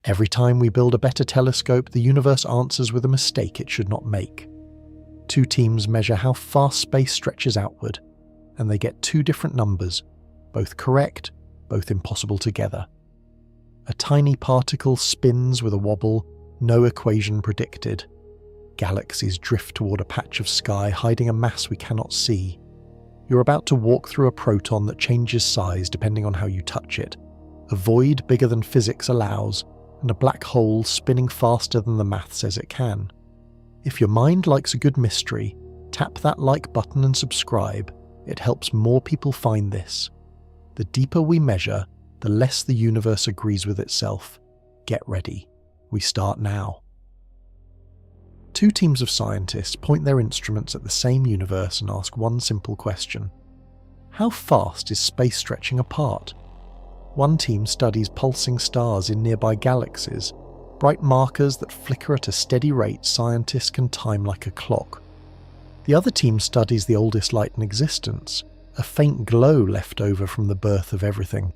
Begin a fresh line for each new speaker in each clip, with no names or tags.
Every time we build a better telescope, the universe answers with a mistake it should not make. Two teams measure how fast space stretches outward, and they get two different numbers, both correct, both impossible together. A tiny particle spins with a wobble, no equation predicted. Galaxies drift toward a patch of sky hiding a mass we cannot see. You're about to walk through a proton that changes size depending on how you touch it, a void bigger than physics allows, and a black hole spinning faster than the math says it can. If your mind likes a good mystery, tap that like button and subscribe. It helps more people find this. The deeper we measure, the less the universe agrees with itself. Get ready. We start now. Two teams of scientists point their instruments at the same universe and ask one simple question. How fast is space stretching apart? One team studies pulsing stars in nearby galaxies, bright markers that flicker at a steady rate scientists can time like a clock. The other team studies the oldest light in existence, a faint glow left over from the birth of everything.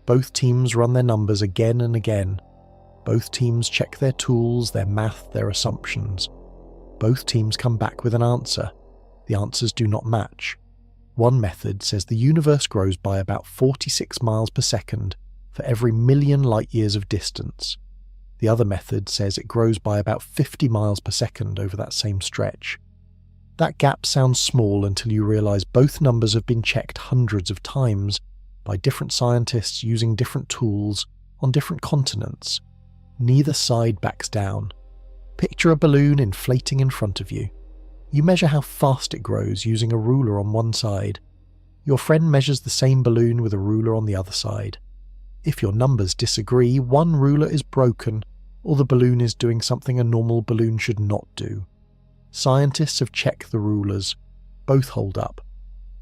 Both teams run their numbers again and again. Both teams check their tools, their math, their assumptions. Both teams come back with an answer. The answers do not match. One method says the universe grows by about 46 miles per second for every million light-years of distance. The other method says it grows by about 50 miles per second over that same stretch. That gap sounds small until you realize both numbers have been checked hundreds of times by different scientists using different tools on different continents. Neither side backs down. Picture a balloon inflating in front of you. You measure how fast it grows using a ruler on one side. Your friend measures the same balloon with a ruler on the other side. If your numbers disagree, one ruler is broken, or the balloon is doing something a normal balloon should not do. Scientists have checked the rulers. Both hold up.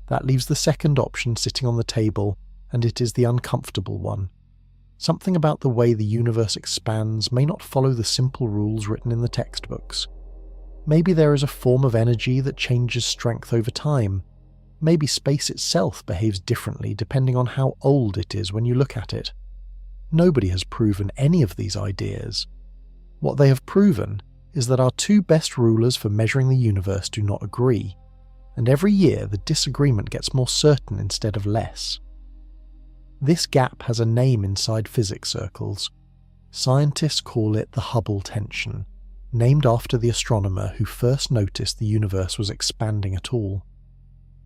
That leaves the second option sitting on the table, and it is the uncomfortable one. Something about the way the universe expands may not follow the simple rules written in the textbooks. Maybe there is a form of energy that changes strength over time. Maybe space itself behaves differently depending on how old it is when you look at it. Nobody has proven any of these ideas. What they have proven is that our two best rulers for measuring the universe do not agree, and every year the disagreement gets more certain instead of less. This gap has a name inside physics circles. Scientists call it the Hubble tension, named after the astronomer who first noticed the universe was expanding at all.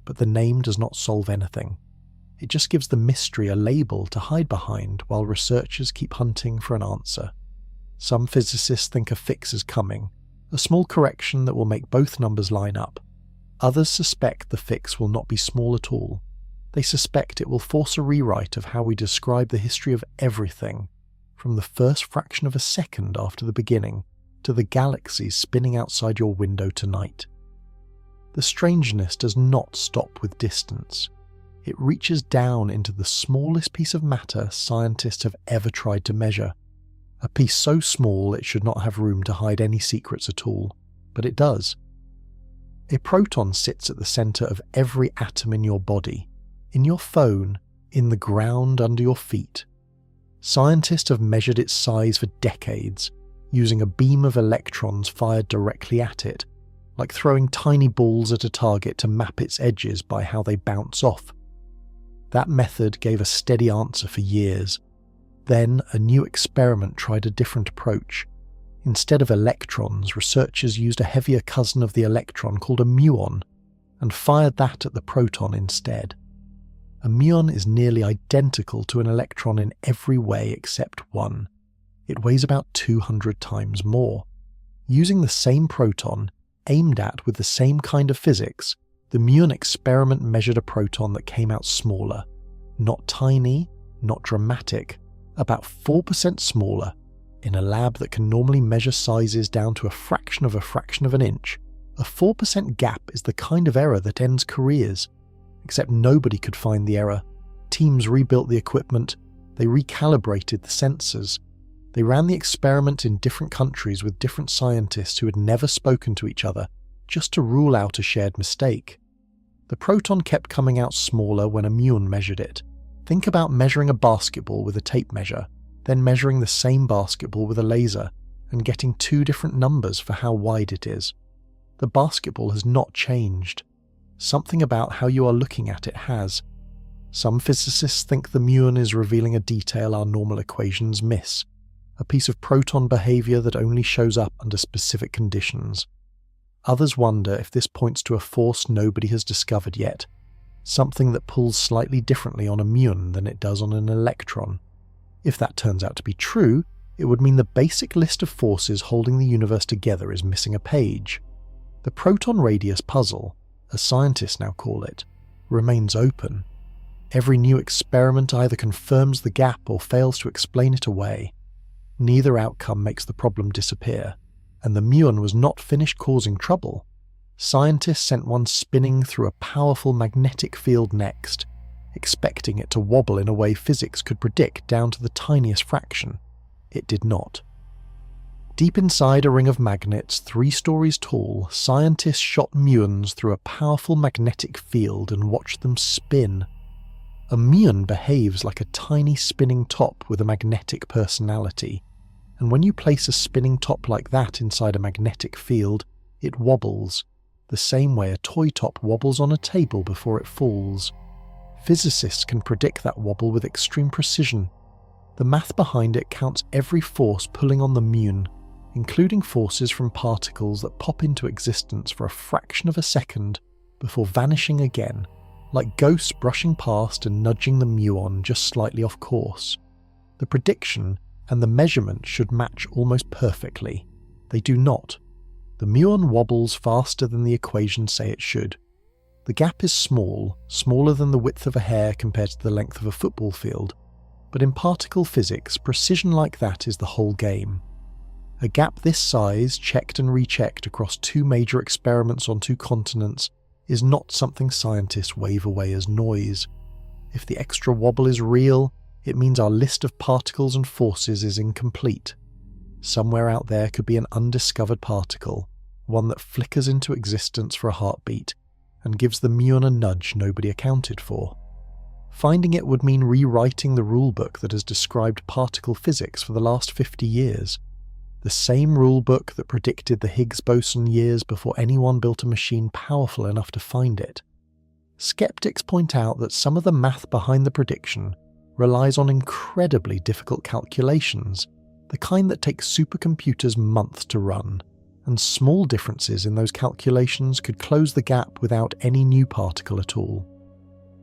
But the name does not solve anything. It just gives the mystery a label to hide behind while researchers keep hunting for an answer. Some physicists think a fix is coming, a small correction that will make both numbers line up. Others suspect the fix will not be small at all. They suspect it will force a rewrite of how we describe the history of everything, from the first fraction of a second after the beginning to the galaxies spinning outside your window tonight. The strangeness does not stop with distance. It reaches down into the smallest piece of matter scientists have ever tried to measure. A piece so small it should not have room to hide any secrets at all, but it does. A proton sits at the center of every atom in your body, in your phone, in the ground under your feet. Scientists have measured its size for decades, using a beam of electrons fired directly at it, like throwing tiny balls at a target to map its edges by how they bounce off. That method gave a steady answer for years. Then a new experiment tried a different approach. Instead of electrons, researchers used a heavier cousin of the electron called a muon, and fired that at the proton instead. A muon is nearly identical to an electron in every way except one. It weighs about 200 times more. Using the same proton, aimed at with the same kind of physics, the muon experiment measured a proton that came out smaller. Not tiny, not dramatic, about 4% smaller. In a lab that can normally measure sizes down to a fraction of an inch, a 4% gap is the kind of error that ends careers. Except nobody could find the error. Teams rebuilt the equipment, they recalibrated the sensors. They ran the experiment in different countries with different scientists who had never spoken to each other, just to rule out a shared mistake. The proton kept coming out smaller when a muon measured it. Think about measuring a basketball with a tape measure. then measuring the same basketball with a laser and getting 2 different numbers for how wide it is. The basketball has not changed. Something about how you are looking at it has. Some physicists think the muon is revealing a detail our normal equations miss, a piece of proton behavior that only shows up under specific conditions. Others wonder if this points to a force nobody has discovered yet, something that pulls slightly differently on a muon than it does on an electron. If that turns out to be true, it would mean the basic list of forces holding the universe together is missing a page. The proton radius puzzle, as scientists now call it, remains open. Every new experiment either confirms the gap or fails to explain it away. Neither outcome makes the problem disappear, and the muon was not finished causing trouble. Scientists sent one spinning through a powerful magnetic field next, expecting it to wobble in a way physics could predict down to the tiniest fraction. It did not. Deep inside a ring of magnets 3 stories tall, scientists shot muons through a powerful magnetic field and watched them spin. A muon behaves like a tiny spinning top with a magnetic personality, and when you place a spinning top like that inside a magnetic field, it wobbles, the same way a toy top wobbles on a table before it falls. Physicists can predict that wobble with extreme precision. The math behind it counts every force pulling on the muon, including forces from particles that pop into existence for a fraction of a second before vanishing again, like ghosts brushing past and nudging the muon just slightly off course. The prediction and the measurement should match almost perfectly. They do not. The muon wobbles faster than the equations say it should. The gap is small, smaller than the width of a hair compared to the length of a football field, but in particle physics, precision like that is the whole game. A gap this size, checked and rechecked across 2 major experiments on 2 continents, is not something scientists wave away as noise. If the extra wobble is real, it means our list of particles and forces is incomplete. Somewhere out there could be an undiscovered particle, one that flickers into existence for a heartbeat, and gives the muon a nudge nobody accounted for. Finding it would mean rewriting the rulebook that has described particle physics for the last 50 years. The same rulebook that predicted the Higgs boson years before anyone built a machine powerful enough to find it. Skeptics point out that some of the math behind the prediction relies on incredibly difficult calculations, the kind that take supercomputers months to run, and small differences in those calculations could close the gap without any new particle at all.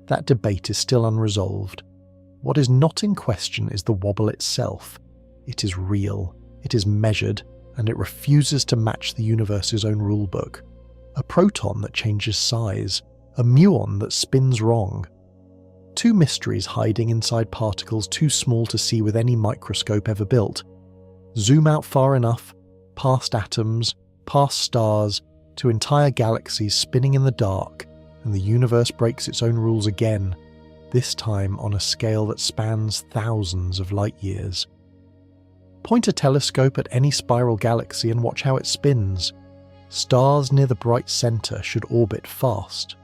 That debate is still unresolved. What is not in question is the wobble itself. It is real, it is measured, and it refuses to match the universe's own rulebook. A proton that changes size, a muon that spins wrong. 2 mysteries hiding inside particles too small to see with any microscope ever built. Zoom out far enough, past atoms, past stars, to entire galaxies spinning in the dark, and the universe breaks its own rules again, this time on a scale that spans thousands of light years. Point a telescope at any spiral galaxy and watch how it spins. Stars near the bright centre should orbit fast.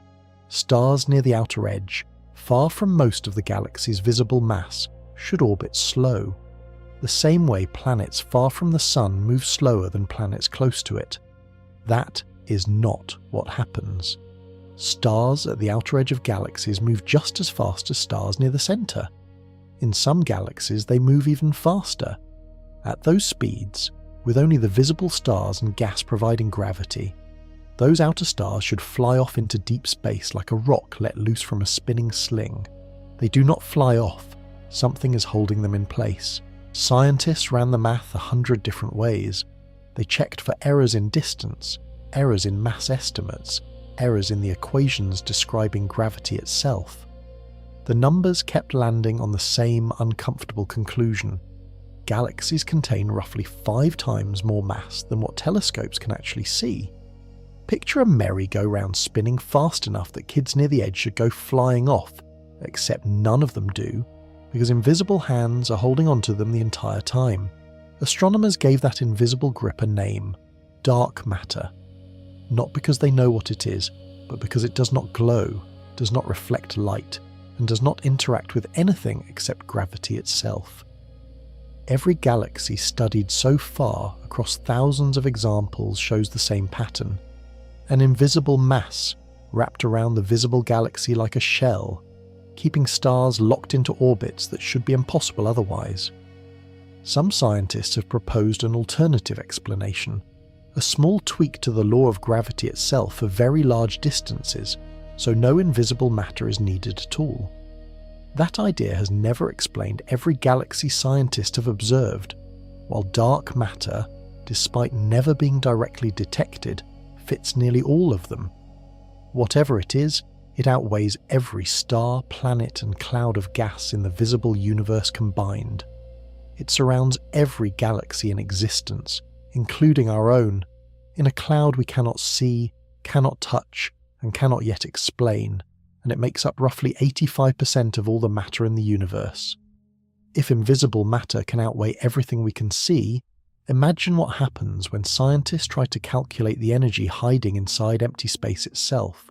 Stars near the outer edge, far from most of the galaxy's visible mass, should orbit slow. The same way planets far from the Sun move slower than planets close to it. That is not what happens. Stars at the outer edge of galaxies move just as fast as stars near the centre. In some galaxies they move even faster. At those speeds, with only the visible stars and gas providing gravity, those outer stars should fly off into deep space like a rock let loose from a spinning sling. They do not fly off. Something is holding them in place. Scientists ran the math 100 different ways. They checked for errors in distance, errors in mass estimates, errors in the equations describing gravity itself. The numbers kept landing on the same uncomfortable conclusion. Galaxies contain roughly 5 times more mass than what telescopes can actually see. Picture a merry-go-round spinning fast enough that kids near the edge should go flying off, except none of them do, because invisible hands are holding onto them the entire time. Astronomers gave that invisible grip a name: dark matter. Not because they know what it is, but because it does not glow, does not reflect light, and does not interact with anything except gravity itself. Every galaxy studied so far across thousands of examples shows the same pattern. An invisible mass wrapped around the visible galaxy like a shell, keeping stars locked into orbits that should be impossible otherwise. Some scientists have proposed an alternative explanation, a small tweak to the law of gravity itself for very large distances, so no invisible matter is needed at all. That idea has never explained every galaxy scientists have observed, while dark matter, despite never being directly detected, fits nearly all of them. Whatever it is, it outweighs every star, planet, and cloud of gas in the visible universe combined. It surrounds every galaxy in existence, including our own, in a cloud we cannot see, cannot touch, and cannot yet explain, and it makes up roughly 85% of all the matter in the universe. If invisible matter can outweigh everything we can see, imagine what happens when scientists try to calculate the energy hiding inside empty space itself.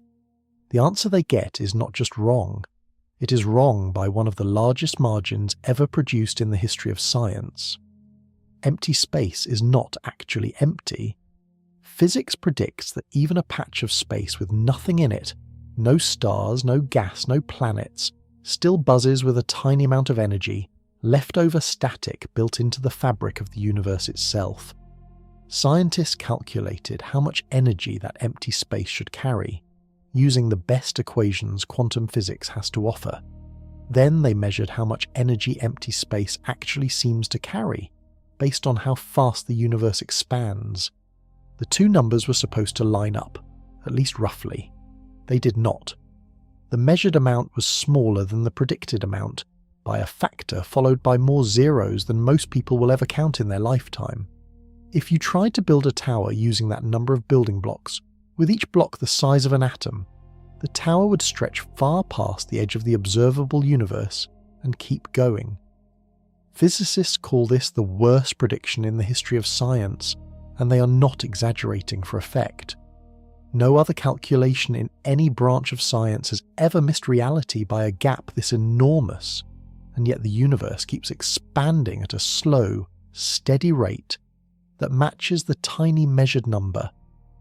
The answer they get is not just wrong, it is wrong by one of the largest margins ever produced in the history of science. Empty space is not actually empty. Physics predicts that even a patch of space with nothing in it, no stars, no gas, no planets, still buzzes with a tiny amount of energy, leftover static built into the fabric of the universe itself. Scientists calculated how much energy that empty space should carry, using the best equations quantum physics has to offer. Then they measured how much energy empty space actually seems to carry, based on how fast the universe expands. The two numbers were supposed to line up, at least roughly. They did not. The measured amount was smaller than the predicted amount, by a factor followed by more zeros than most people will ever count in their lifetime. If you tried to build a tower using that number of building blocks, with each block the size of an atom, the tower would stretch far past the edge of the observable universe and keep going. Physicists call this the worst prediction in the history of science, and they are not exaggerating for effect. No other calculation in any branch of science has ever missed reality by a gap this enormous, and yet the universe keeps expanding at a slow, steady rate that matches the tiny measured number,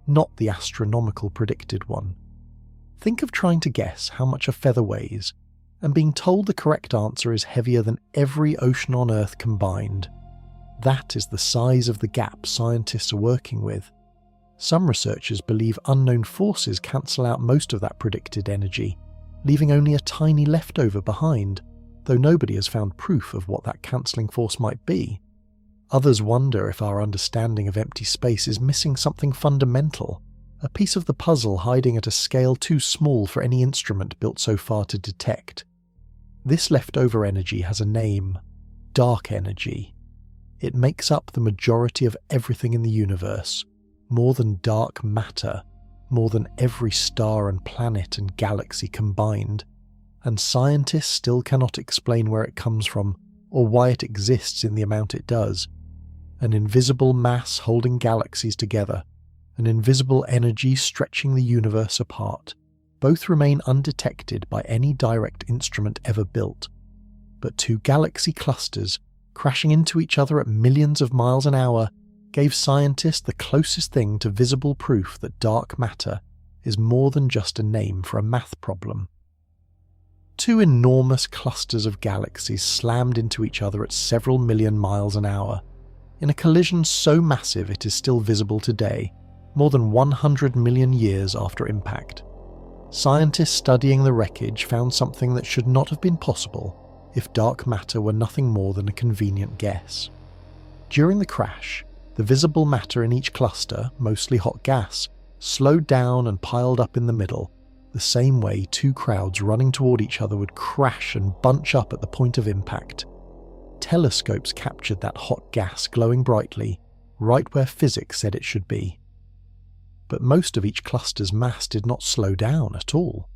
not the astronomical predicted one. Think of trying to guess how much a feather weighs, and being told the correct answer is heavier than every ocean on Earth combined. That is the size of the gap scientists are working with. Some researchers believe unknown forces cancel out most of that predicted energy, leaving only a tiny leftover behind, though nobody has found proof of what that cancelling force might be. Others wonder if our understanding of empty space is missing something fundamental, a piece of the puzzle hiding at a scale too small for any instrument built so far to detect. This leftover energy has a name: dark energy. It makes up the majority of everything in the universe, more than dark matter, more than every star and planet and galaxy combined, and scientists still cannot explain where it comes from or why it exists in the amount it does. An invisible mass holding galaxies together, an invisible energy stretching the universe apart, both remain undetected by any direct instrument ever built. But two galaxy clusters crashing into each other at millions of miles an hour gave scientists the closest thing to visible proof that dark matter is more than just a name for a math problem. Two enormous clusters of galaxies slammed into each other at several million miles an hour, in a collision so massive it is still visible today, more than 100 million years after impact. Scientists studying the wreckage found something that should not have been possible if dark matter were nothing more than a convenient guess. During the crash, the visible matter in each cluster, mostly hot gas, slowed down and piled up in the middle, the same way two crowds running toward each other would crash and bunch up at the point of impact. Telescopes captured that hot gas glowing brightly, right where physics said it should be. But most of each cluster's mass did not slow down at all.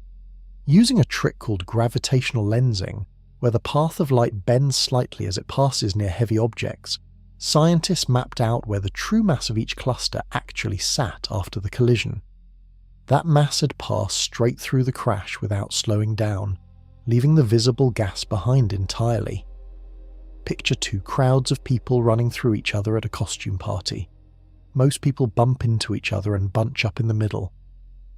Using a trick called gravitational lensing, where the path of light bends slightly as it passes near heavy objects, scientists mapped out where the true mass of each cluster actually sat after the collision. That mass had passed straight through the crash without slowing down, leaving the visible gas behind entirely. Picture two crowds of people running through each other at a costume party. Most people bump into each other and bunch up in the middle.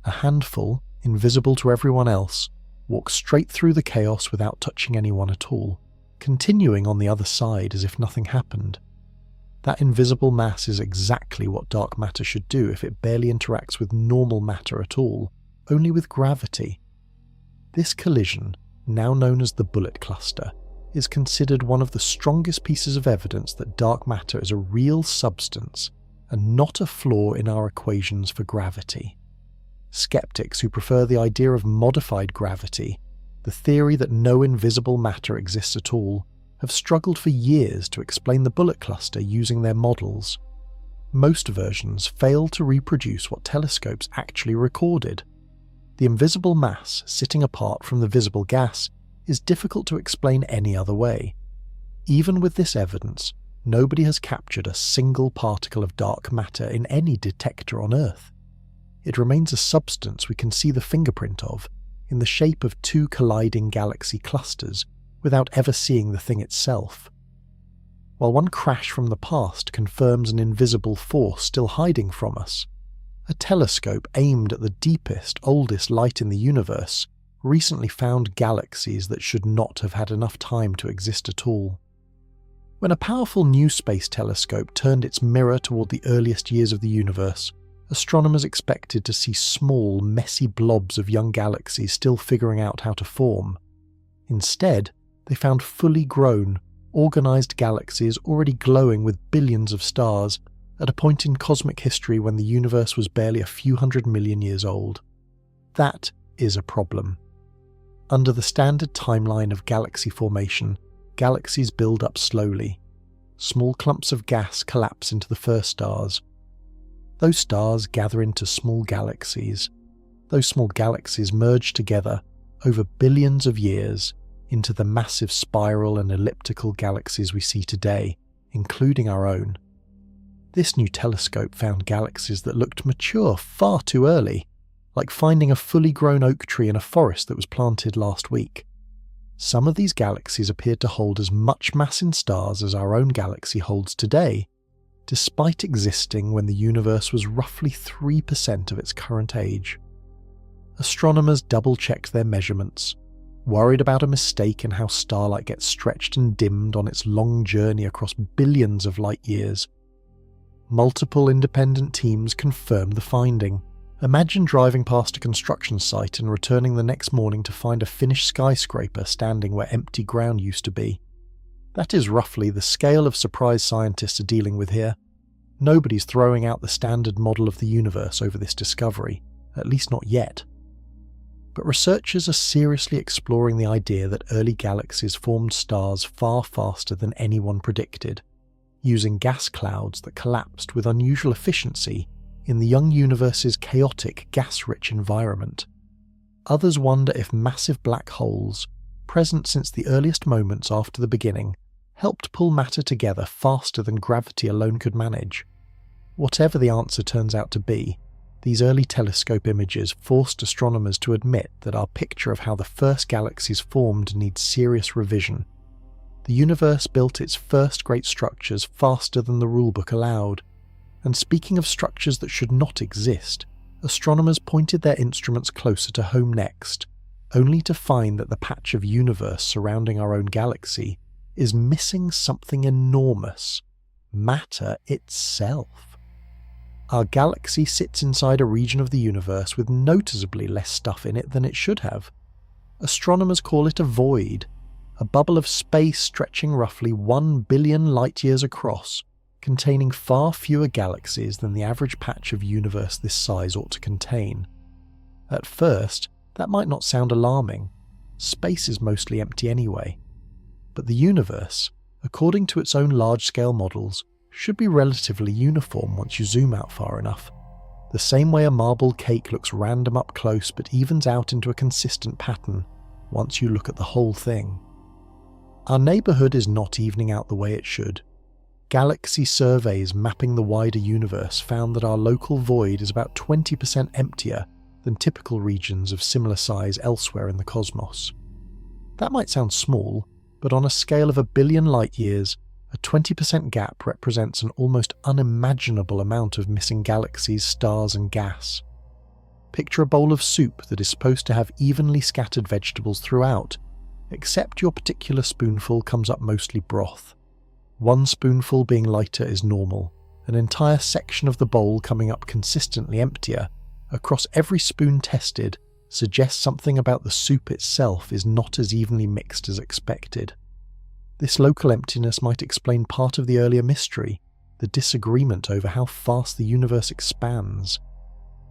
A handful, invisible to everyone else, walk straight through the chaos without touching anyone at all, continuing on the other side as if nothing happened. That invisible mass is exactly what dark matter should do if it barely interacts with normal matter at all, only with gravity. This collision, now known as the bullet cluster, is considered one of the strongest pieces of evidence that dark matter is a real substance and not a flaw in our equations for gravity. Skeptics who prefer the idea of modified gravity, the theory that no invisible matter exists at all, have struggled for years to explain the bullet cluster using their models. Most versions fail to reproduce what telescopes actually recorded. The invisible mass sitting apart from the visible gas is difficult to explain any other way. Even with this evidence, nobody has captured a single particle of dark matter in any detector on Earth. It remains a substance we can see the fingerprint of, in the shape of two colliding galaxy clusters, without ever seeing the thing itself. While one crash from the past confirms an invisible force still hiding from us, a telescope aimed at the deepest, oldest light in the universe recently found galaxies that should not have had enough time to exist at all. When a powerful new space telescope turned its mirror toward the earliest years of the universe, astronomers expected to see small, messy blobs of young galaxies still figuring out how to form. Instead, they found fully grown, organized galaxies already glowing with billions of stars at a point in cosmic history when the universe was barely a few 100 million years old. That is a problem. Under the standard timeline of galaxy formation, galaxies build up slowly. Small clumps of gas collapse into the first stars. Those stars gather into small galaxies. Those small galaxies merge together over billions of years into the massive spiral and elliptical galaxies we see today, including our own. This new telescope found galaxies that looked mature far too early, like finding a fully grown oak tree in a forest that was planted last week. Some of these galaxies appeared to hold as much mass in stars as our own galaxy holds today, despite existing when the universe was roughly 3% of its current age. Astronomers double-checked their measurements, worried about a mistake in how starlight gets stretched and dimmed on its long journey across billions of light years. Multiple independent teams confirmed the finding. Imagine driving past a construction site and returning the next morning to find a finished skyscraper standing where empty ground used to be. That is roughly the scale of surprise scientists are dealing with here. Nobody's throwing out the standard model of the universe over this discovery, at least not yet. But researchers are seriously exploring the idea that early galaxies formed stars far faster than anyone predicted, using gas clouds that collapsed with unusual efficiency in the young universe's chaotic, gas-rich environment. Others wonder if massive black holes, present since the earliest moments after the beginning, helped pull matter together faster than gravity alone could manage. Whatever the answer turns out to be, these early telescope images forced astronomers to admit that our picture of how the first galaxies formed needs serious revision. The universe built its first great structures faster than the rulebook allowed, and speaking of structures that should not exist, astronomers pointed their instruments closer to home next, only to find that the patch of universe surrounding our own galaxy is missing something enormous: matter itself. Our galaxy sits inside a region of the universe with noticeably less stuff in it than it should have. Astronomers call it a void, a bubble of space stretching roughly 1 billion light-years across, containing far fewer galaxies than the average patch of universe this size ought to contain. At first, that might not sound alarming. Space is mostly empty anyway. But the universe, according to its own large-scale models, should be relatively uniform once you zoom out far enough. The same way a marble cake looks random up close but evens out into a consistent pattern once you look at the whole thing. Our neighbourhood is not evening out the way it should. Galaxy surveys mapping the wider universe found that our local void is about 20% emptier than typical regions of similar size elsewhere in the cosmos. That might sound small, but on a scale of 1 billion light-years, a 20% gap represents an almost unimaginable amount of missing galaxies, stars and gas. Picture a bowl of soup that is supposed to have evenly scattered vegetables throughout, except your particular spoonful comes up mostly broth. One spoonful being lighter is normal. An entire section of the bowl coming up consistently emptier, across every spoon tested, suggests something about the soup itself is not as evenly mixed as expected. This local emptiness might explain part of the earlier mystery, the disagreement over how fast the universe expands.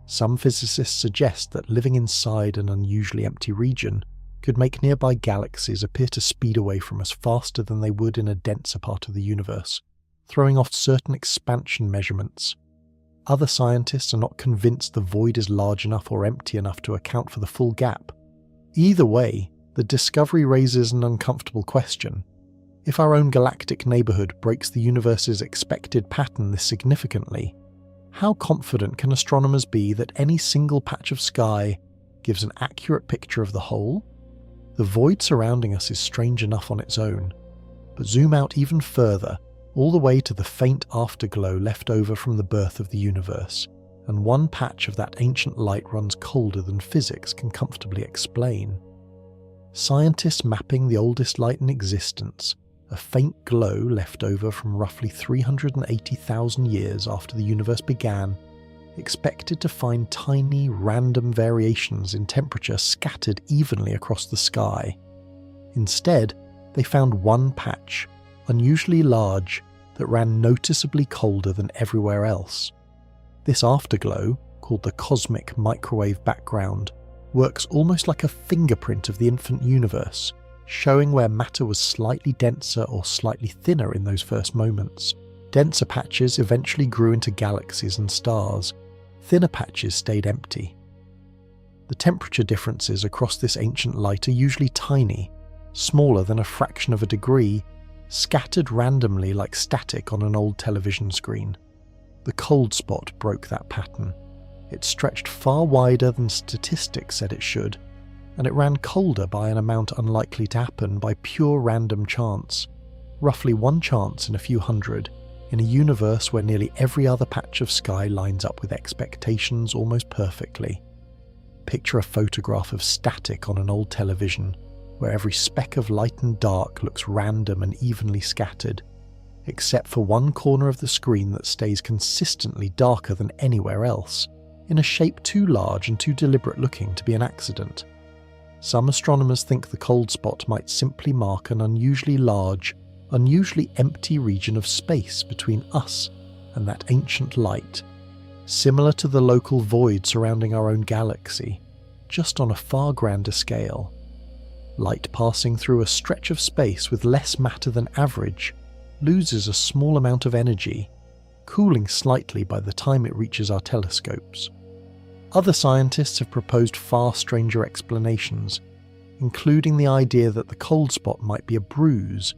Some physicists suggest that living inside an unusually empty region could make nearby galaxies appear to speed away from us faster than they would in a denser part of the universe, throwing off certain expansion measurements. Other scientists are not convinced the void is large enough or empty enough to account for the full gap. Either way, the discovery raises an uncomfortable question. If our own galactic neighbourhood breaks the universe's expected pattern this significantly, how confident can astronomers be that any single patch of sky gives an accurate picture of the whole? The void surrounding us is strange enough on its own, but zoom out even further, all the way to the faint afterglow left over from the birth of the universe, and one patch of that ancient light runs colder than physics can comfortably explain. Scientists mapping the oldest light in existence, a faint glow left over from roughly 380,000 years after the universe began, expected to find tiny, random variations in temperature scattered evenly across the sky. Instead, they found one patch, unusually large, that ran noticeably colder than everywhere else. This afterglow, called the cosmic microwave background, works almost like a fingerprint of the infant universe, showing where matter was slightly denser or slightly thinner in those first moments. Denser patches eventually grew into galaxies and stars. Thinner patches stayed empty. The temperature differences across this ancient light are usually tiny, smaller than a fraction of a degree, scattered randomly like static on an old television screen. The cold spot broke that pattern. It stretched far wider than statistics said it should, and it ran colder by an amount unlikely to happen by pure random chance, roughly one chance in a few hundred, in a universe where nearly every other patch of sky lines up with expectations almost perfectly. Picture a photograph of static on an old television, where every speck of light and dark looks random and evenly scattered, except for one corner of the screen that stays consistently darker than anywhere else, in a shape too large and too deliberate looking to be an accident. Some astronomers think the cold spot might simply mark an unusually large, unusually empty region of space between us and that ancient light, similar to the local void surrounding our own galaxy, just on a far grander scale. Light passing through a stretch of space with less matter than average loses a small amount of energy, cooling slightly by the time it reaches our telescopes. Other scientists have proposed far stranger explanations, including the idea that the cold spot might be a bruise,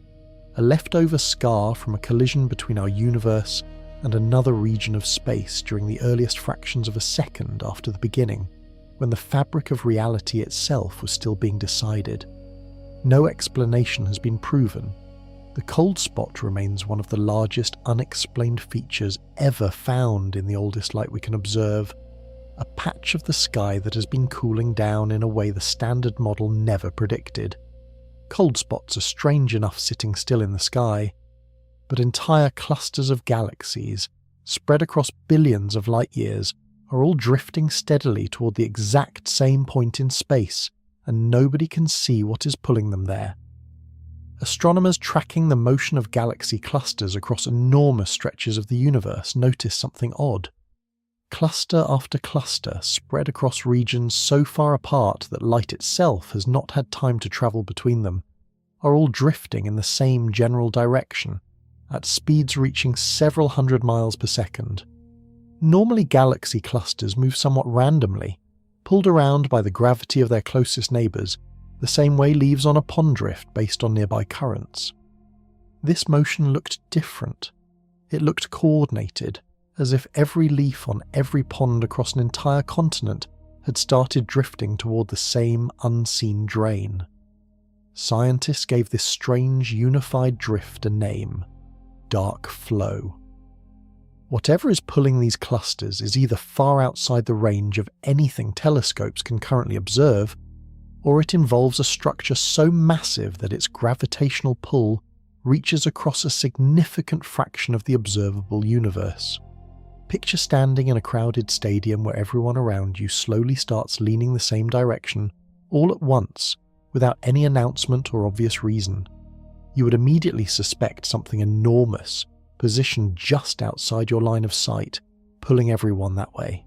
a leftover scar from a collision between our universe and another region of space during the earliest fractions of a second after the beginning, when the fabric of reality itself was still being decided. No explanation has been proven. The cold spot remains one of the largest unexplained features ever found in the oldest light we can observe, a patch of the sky that has been cooling down in a way the standard model never predicted. Cold spots are strange enough sitting still in the sky, but entire clusters of galaxies, spread across billions of light-years, are all drifting steadily toward the exact same point in space, and nobody can see what is pulling them there. Astronomers tracking the motion of galaxy clusters across enormous stretches of the universe notice something odd. Cluster after cluster, spread across regions so far apart that light itself has not had time to travel between them, are all drifting in the same general direction, at speeds reaching several hundred miles per second. Normally galaxy clusters move somewhat randomly, pulled around by the gravity of their closest neighbours, the same way leaves on a pond drift based on nearby currents. This motion looked different. It looked coordinated, as if every leaf on every pond across an entire continent had started drifting toward the same unseen drain. scientists gave this strange unified drift a name: dark flow. Whatever is pulling these clusters is either far outside the range of anything telescopes can currently observe, or it involves a structure so massive that its gravitational pull reaches across a significant fraction of the observable universe. Picture standing in a crowded stadium where everyone around you slowly starts leaning the same direction, all at once, without any announcement or obvious reason. You would immediately suspect something enormous, positioned just outside your line of sight, pulling everyone that way.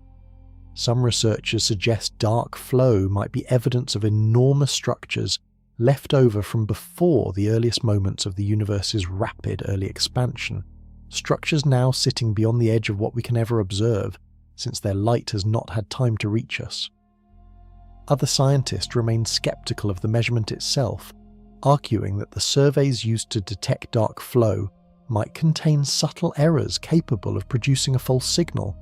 Some researchers suggest dark flow might be evidence of enormous structures left over from before the earliest moments of the universe's rapid early expansion, structures now sitting beyond the edge of what we can ever observe, since their light has not had time to reach us. Other scientists remain skeptical of the measurement itself, arguing that the surveys used to detect dark flow might contain subtle errors capable of producing a false signal.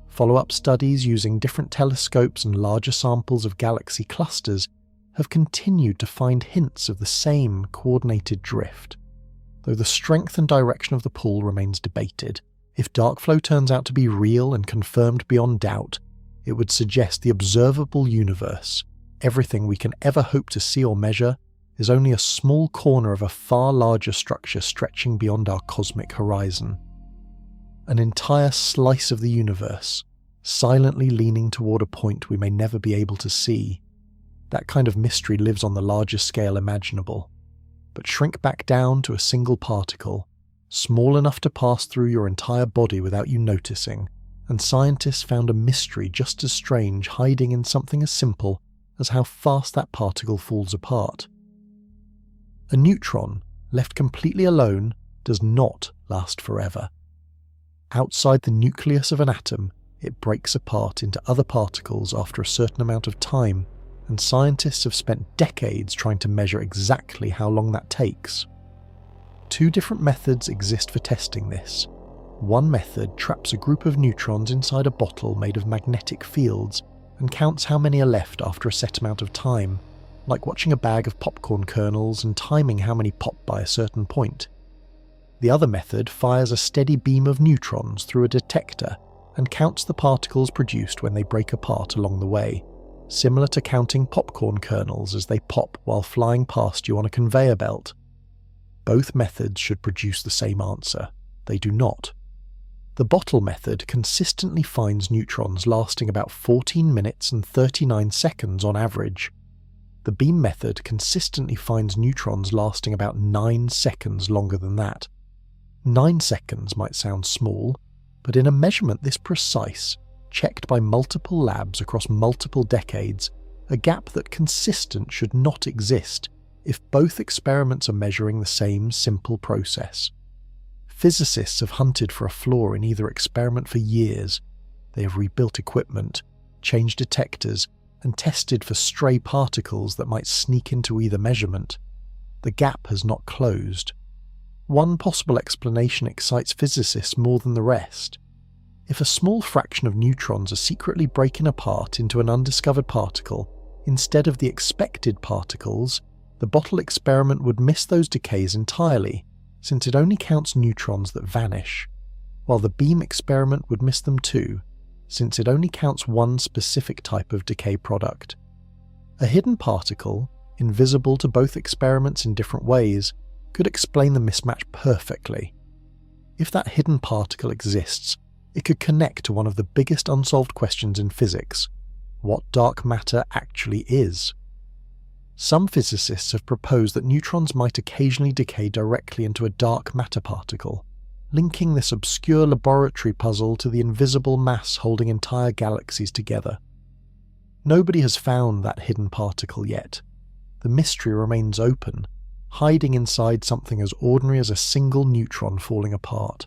Follow-up studies using different telescopes and larger samples of galaxy clusters have continued to find hints of the same coordinated drift. Though the strength and direction of the pull remains debated, if dark flow turns out to be real and confirmed beyond doubt, it would suggest the observable universe, everything we can ever hope to see or measure, is only a small corner of a far larger structure stretching beyond our cosmic horizon. An entire slice of the universe, silently leaning toward a point we may never be able to see. That kind of mystery lives on the largest scale imaginable. But shrink back down to a single particle, small enough to pass through your entire body without you noticing, and scientists found a mystery just as strange hiding in something as simple as how fast that particle falls apart. A neutron, left completely alone, does not last forever. Outside the nucleus of an atom, it breaks apart into other particles after a certain amount of time, and scientists have spent decades trying to measure exactly how long that takes. Two different methods exist for testing this. One method traps a group of neutrons inside a bottle made of magnetic fields and counts how many are left after a set amount of time, like watching a bag of popcorn kernels and timing how many pop by a certain point. The other method fires a steady beam of neutrons through a detector and counts the particles produced when they break apart along the way, similar to counting popcorn kernels as they pop while flying past you on a conveyor belt. Both methods should produce the same answer. They do not. The bottle method consistently finds neutrons lasting about 14 minutes and 39 seconds on average. The beam method consistently finds neutrons lasting about 9 seconds longer than that. 9 seconds might sound small, but in a measurement this precise, checked by multiple labs across multiple decades, a gap that consistent should not exist if both experiments are measuring the same simple process. Physicists have hunted for a flaw in either experiment for years. They have rebuilt equipment, changed detectors, and tested for stray particles that might sneak into either measurement. The gap has not closed. One possible explanation excites physicists more than the rest. If a small fraction of neutrons are secretly breaking apart into an undiscovered particle, instead of the expected particles, the bottle experiment would miss those decays entirely, since it only counts neutrons that vanish, while the beam experiment would miss them too, since it only counts one specific type of decay product. A hidden particle, invisible to both experiments in different ways, could explain the mismatch perfectly. If that hidden particle exists, it could connect to one of the biggest unsolved questions in physics: what dark matter actually is. Some physicists have proposed that neutrons might occasionally decay directly into a dark matter particle, linking this obscure laboratory puzzle to the invisible mass holding entire galaxies together. Nobody has found that hidden particle yet. The mystery remains open, hiding inside something as ordinary as a single neutron falling apart.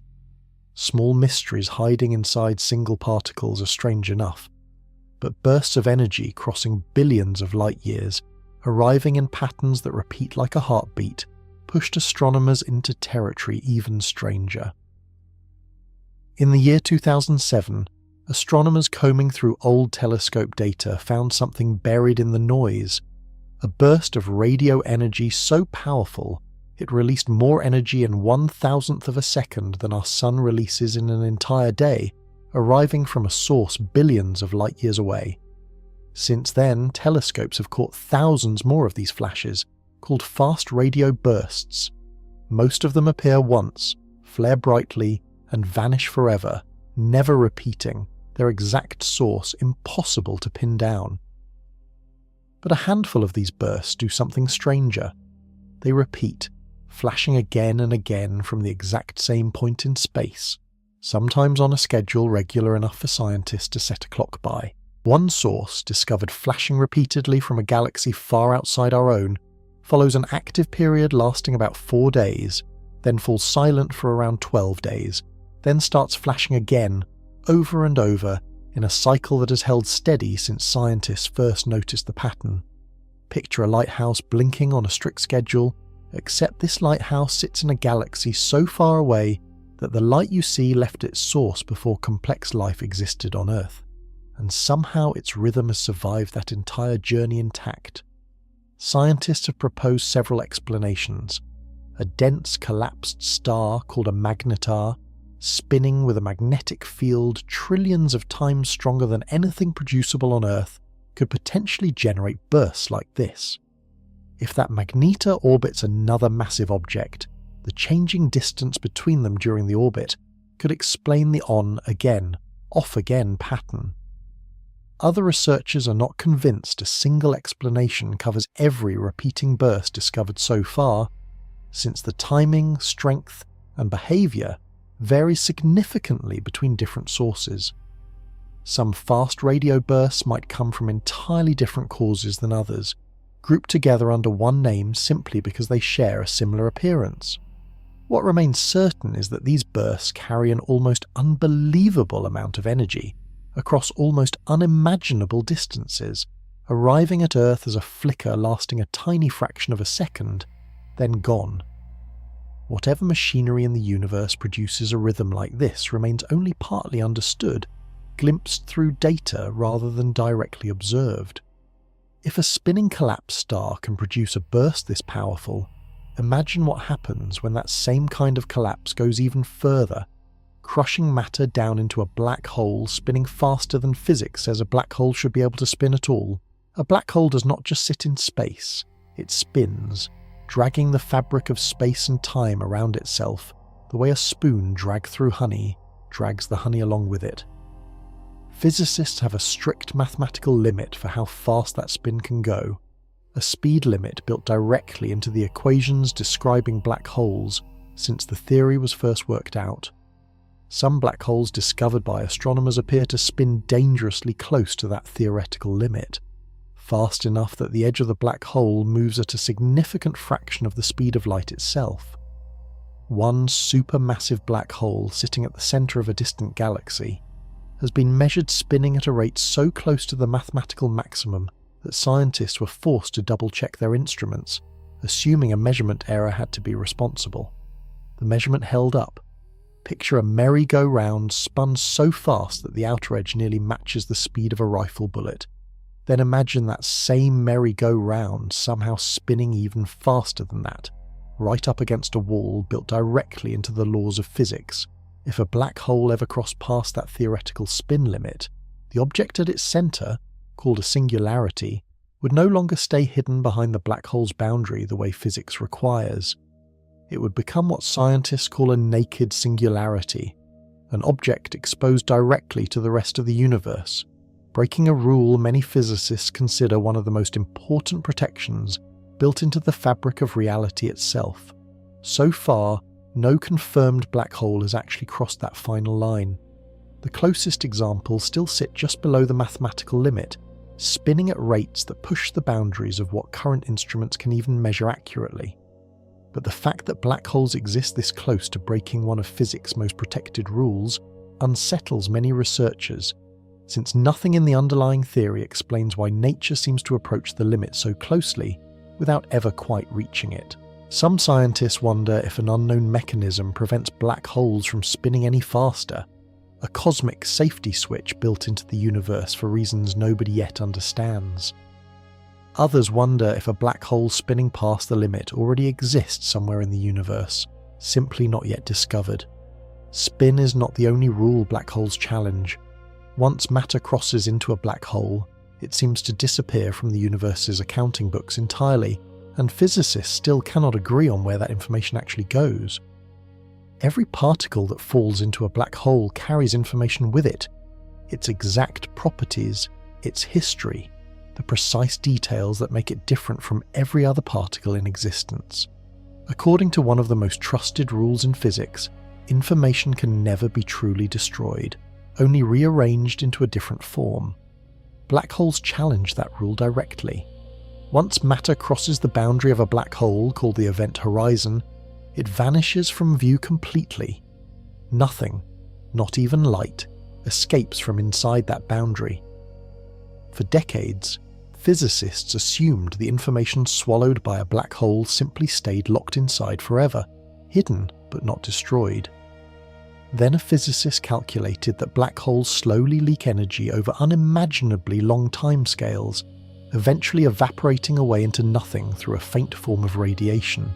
Small mysteries hiding inside single particles are strange enough, but bursts of energy crossing billions of light years, arriving in patterns that repeat like a heartbeat, pushed astronomers into territory even stranger. In the year 2007, astronomers combing through old telescope data found something buried in the noise, a burst of radio energy so powerful it released more energy in 1,000th of a second than our sun releases in an entire day, arriving from a source billions of light years away. Since then, telescopes have caught thousands more of these flashes, called fast radio bursts. Most of them appear once, flare brightly, and vanish forever, never repeating, their exact source impossible to pin down. But a handful of these bursts do something stranger. They repeat, flashing again and again from the exact same point in space, sometimes on a schedule regular enough for scientists to set a clock by. One source, discovered flashing repeatedly from a galaxy far outside our own, follows an active period lasting about 4 days, then falls silent for around 12 days, then starts flashing again, over and over, in a cycle that has held steady since scientists first noticed the pattern. Picture a lighthouse blinking on a strict schedule, except this lighthouse sits in a galaxy so far away that the light you see left its source before complex life existed on Earth, and somehow its rhythm has survived that entire journey intact. Scientists have proposed several explanations. A dense collapsed star called a magnetar, spinning with a magnetic field trillions of times stronger than anything producible on Earth, could potentially generate bursts like this. If that magnetar orbits another massive object, the changing distance between them during the orbit could explain the on-again, off-again pattern. Other researchers are not convinced a single explanation covers every repeating burst discovered so far, since the timing, strength, and behaviour vary significantly between different sources. Some fast radio bursts might come from entirely different causes than others, grouped together under one name simply because they share a similar appearance. What remains certain is that these bursts carry an almost unbelievable amount of energy across almost unimaginable distances, arriving at Earth as a flicker lasting a tiny fraction of a second, then gone. Whatever machinery in the universe produces a rhythm like this remains only partly understood, glimpsed through data rather than directly observed. If a spinning collapsed star can produce a burst this powerful, imagine what happens when that same kind of collapse goes even further, crushing matter down into a black hole spinning faster than physics says a black hole should be able to spin at all. A black hole does not just sit in space, it spins, dragging the fabric of space and time around itself, the way a spoon dragged through honey drags the honey along with it. Physicists have a strict mathematical limit for how fast that spin can go, a speed limit built directly into the equations describing black holes since the theory was first worked out. Some black holes discovered by astronomers appear to spin dangerously close to that theoretical limit, fast enough that the edge of the black hole moves at a significant fraction of the speed of light itself. One supermassive black hole sitting at the centre of a distant galaxy has been measured spinning at a rate so close to the mathematical maximum that scientists were forced to double-check their instruments, assuming a measurement error had to be responsible. The measurement held up. Picture a merry-go-round spun so fast that the outer edge nearly matches the speed of a rifle bullet. Then imagine that same merry-go-round somehow spinning even faster than that, right up against a wall built directly into the laws of physics. If a black hole ever crossed past that theoretical spin limit, the object at its centre, called a singularity, would no longer stay hidden behind the black hole's boundary the way physics requires. It would become what scientists call a naked singularity, an object exposed directly to the rest of the universe, breaking a rule many physicists consider one of the most important protections built into the fabric of reality itself. So far, no confirmed black hole has actually crossed that final line. The closest examples still sit just below the mathematical limit, spinning at rates that push the boundaries of what current instruments can even measure accurately. But the fact that black holes exist this close to breaking one of physics' most protected rules unsettles many researchers, since nothing in the underlying theory explains why nature seems to approach the limit so closely without ever quite reaching it. Some scientists wonder if an unknown mechanism prevents black holes from spinning any faster, a cosmic safety switch built into the universe for reasons nobody yet understands. Others wonder if a black hole spinning past the limit already exists somewhere in the universe, simply not yet discovered. Spin is not the only rule black holes challenge. Once matter crosses into a black hole, it seems to disappear from the universe's accounting books entirely, and physicists still cannot agree on where that information actually goes. Every particle that falls into a black hole carries information with it, its exact properties, its history, the precise details that make it different from every other particle in existence. According to one of the most trusted rules in physics, information can never be truly destroyed, only rearranged into a different form. Black holes challenge that rule directly. Once matter crosses the boundary of a black hole called the event horizon, it vanishes from view completely. Nothing, not even light, escapes from inside that boundary. For decades, physicists assumed the information swallowed by a black hole simply stayed locked inside forever, hidden but not destroyed. Then a physicist calculated that black holes slowly leak energy over unimaginably long timescales, eventually evaporating away into nothing through a faint form of radiation.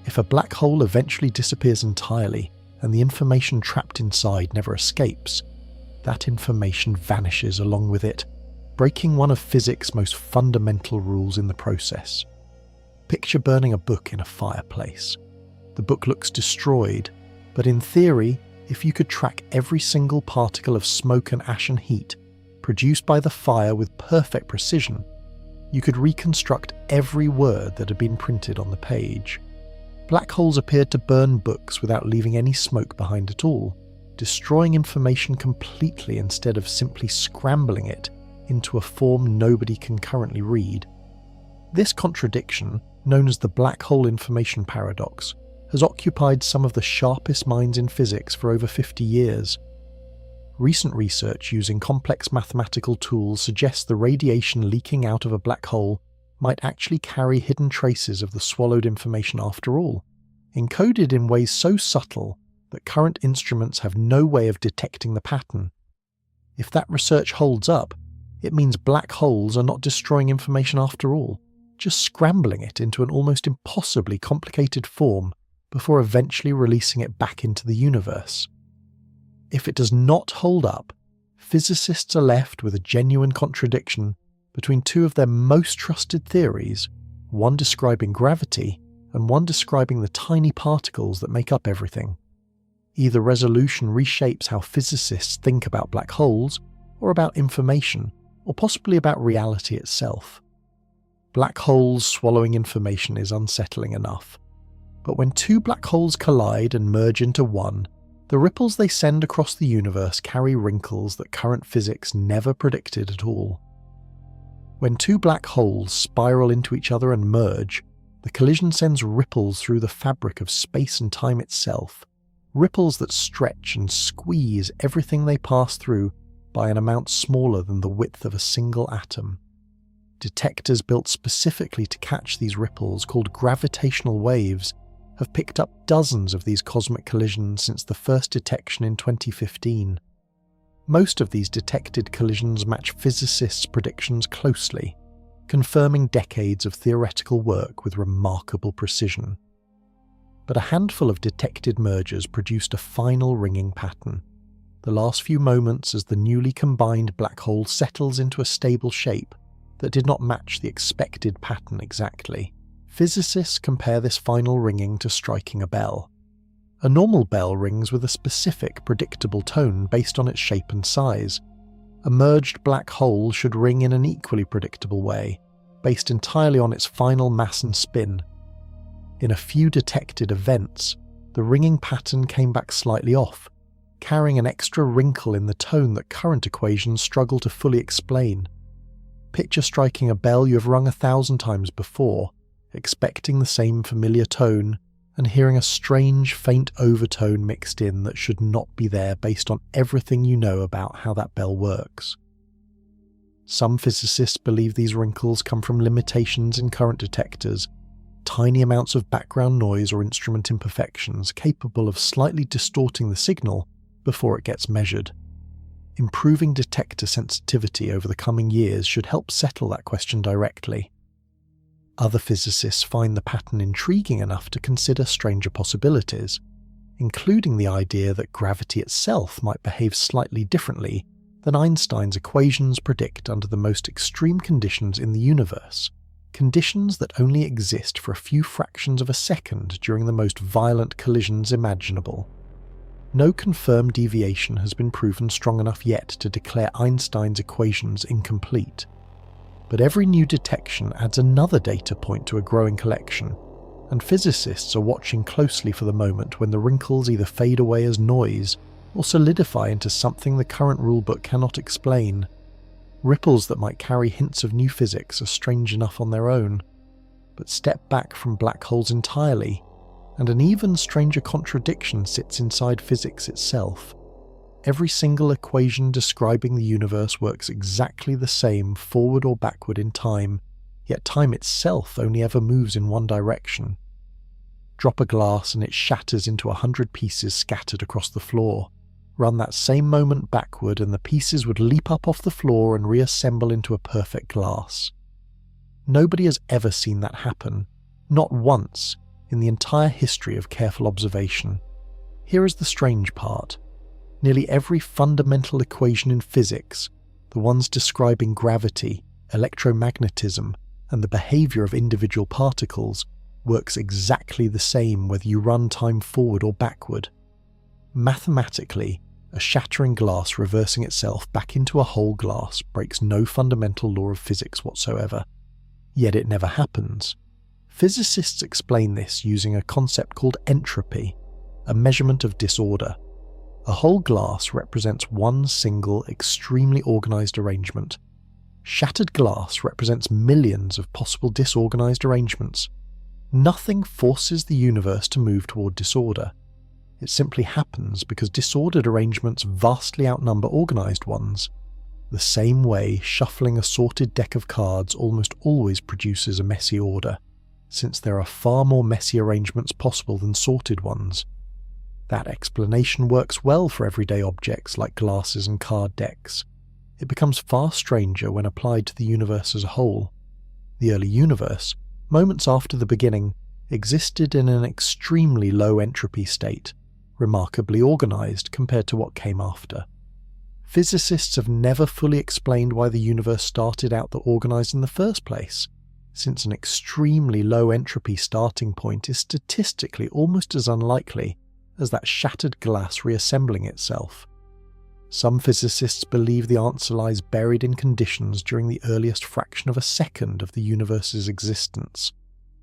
If a black hole eventually disappears entirely and the information trapped inside never escapes, that information vanishes along with it, breaking one of physics' most fundamental rules in the process. Picture burning a book in a fireplace. The book looks destroyed, but in theory, if you could track every single particle of smoke and ash and heat produced by the fire with perfect precision, you could reconstruct every word that had been printed on the page. Black holes appeared to burn books without leaving any smoke behind at all, destroying information completely instead of simply scrambling it into a form nobody can currently read. This contradiction, known as the black hole information paradox, has occupied some of the sharpest minds in physics for over 50 years. Recent research using complex mathematical tools suggests the radiation leaking out of a black hole might actually carry hidden traces of the swallowed information after all, encoded in ways so subtle that current instruments have no way of detecting the pattern. If that research holds up, it means black holes are not destroying information after all, just scrambling it into an almost impossibly complicated form before eventually releasing it back into the universe. If it does not hold up, physicists are left with a genuine contradiction between two of their most trusted theories, one describing gravity and one describing the tiny particles that make up everything. Either resolution reshapes how physicists think about black holes, or about information, or possibly about reality itself. Black holes swallowing information is unsettling enough. But when two black holes collide and merge into one, the ripples they send across the universe carry wrinkles that current physics never predicted at all. When two black holes spiral into each other and merge, the collision sends ripples through the fabric of space and time itself, ripples that stretch and squeeze everything they pass through by an amount smaller than the width of a single atom. Detectors built specifically to catch these ripples, called gravitational waves, have picked up dozens of these cosmic collisions since the first detection in 2015. Most of these detected collisions match physicists' predictions closely, confirming decades of theoretical work with remarkable precision. But a handful of detected mergers produced a final ringing pattern. The last few moments as the newly combined black hole settles into a stable shape that did not match the expected pattern exactly. Physicists compare this final ringing to striking a bell. A normal bell rings with a specific, predictable tone based on its shape and size. A merged black hole should ring in an equally predictable way, based entirely on its final mass and spin. In a few detected events, the ringing pattern came back slightly off, carrying an extra wrinkle in the tone that current equations struggle to fully explain. Picture striking a bell you have rung 1,000 times before, expecting the same familiar tone, and hearing a strange, faint overtone mixed in that should not be there based on everything you know about how that bell works. Some physicists believe these wrinkles come from limitations in current detectors, tiny amounts of background noise or instrument imperfections capable of slightly distorting the signal before it gets measured. Improving detector sensitivity over the coming years should help settle that question directly. Other physicists find the pattern intriguing enough to consider stranger possibilities, including the idea that gravity itself might behave slightly differently than Einstein's equations predict under the most extreme conditions in the universe, conditions that only exist for a few fractions of a second during the most violent collisions imaginable. No confirmed deviation has been proven strong enough yet to declare Einstein's equations incomplete, but every new detection adds another data point to a growing collection, and physicists are watching closely for the moment when the wrinkles either fade away as noise or solidify into something the current rulebook cannot explain. Ripples that might carry hints of new physics are strange enough on their own, but step back from black holes entirely, and an even stranger contradiction sits inside physics itself. Every single equation describing the universe works exactly the same forward or backward in time, yet time itself only ever moves in one direction. Drop a glass and it shatters into 100 pieces scattered across the floor. Run that same moment backward and the pieces would leap up off the floor and reassemble into a perfect glass. Nobody has ever seen that happen, not once, in the entire history of careful observation. Here is the strange part. Nearly every fundamental equation in physics, the ones describing gravity, electromagnetism, and the behavior of individual particles, works exactly the same whether you run time forward or backward. Mathematically, a shattering glass reversing itself back into a whole glass breaks no fundamental law of physics whatsoever. Yet it never happens. Physicists explain this using a concept called entropy, a measurement of disorder. A whole glass represents one single, extremely organized arrangement. Shattered glass represents millions of possible disorganized arrangements. Nothing forces the universe to move toward disorder. It simply happens because disordered arrangements vastly outnumber organized ones. The same way shuffling a sorted deck of cards almost always produces a messy order, since there are far more messy arrangements possible than sorted ones. That explanation works well for everyday objects like glasses and card decks. It becomes far stranger when applied to the universe as a whole. The early universe, moments after the beginning, existed in an extremely low entropy state, remarkably organized compared to what came after. Physicists have never fully explained why the universe started out that organized in the first place, since an extremely low entropy starting point is statistically almost as unlikely as that shattered glass reassembling itself. Some physicists believe the answer lies buried in conditions during the earliest fraction of a second of the universe's existence,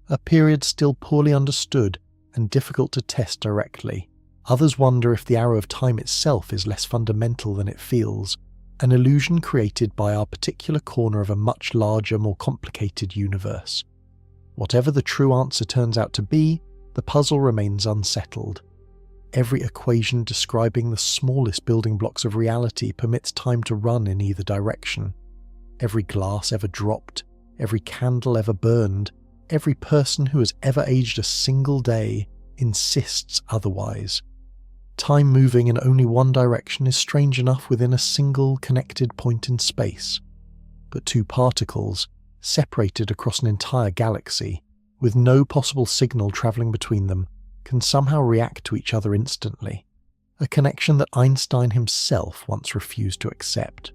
a period still poorly understood and difficult to test directly. Others wonder if the arrow of time itself is less fundamental than it feels, an illusion created by our particular corner of a much larger, more complicated universe. Whatever the true answer turns out to be, the puzzle remains unsettled. Every equation describing the smallest building blocks of reality permits time to run in either direction. Every glass ever dropped, every candle ever burned, every person who has ever aged a single day insists otherwise. Time moving in only one direction is strange enough within a single connected point in space. But two particles, separated across an entire galaxy, with no possible signal travelling between them, can somehow react to each other instantly, a connection that Einstein himself once refused to accept.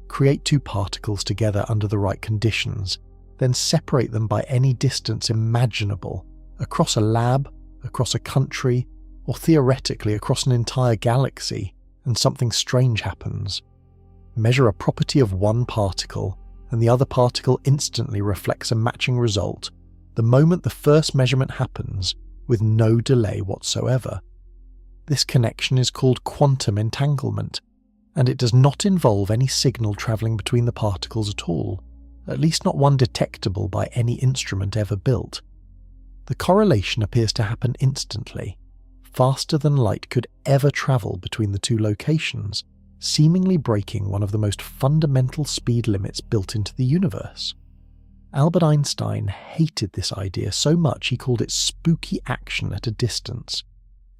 Create two particles together under the right conditions, then separate them by any distance imaginable, across a lab, across a country, or theoretically across an entire galaxy, and something strange happens. Measure a property of one particle, and the other particle instantly reflects a matching result the moment the first measurement happens, with no delay whatsoever. This connection is called quantum entanglement, and it does not involve any signal travelling between the particles at all, at least not one detectable by any instrument ever built. The correlation appears to happen instantly, faster than light could ever travel between the two locations, seemingly breaking one of the most fundamental speed limits built into the universe. Albert Einstein hated this idea so much he called it spooky action at a distance,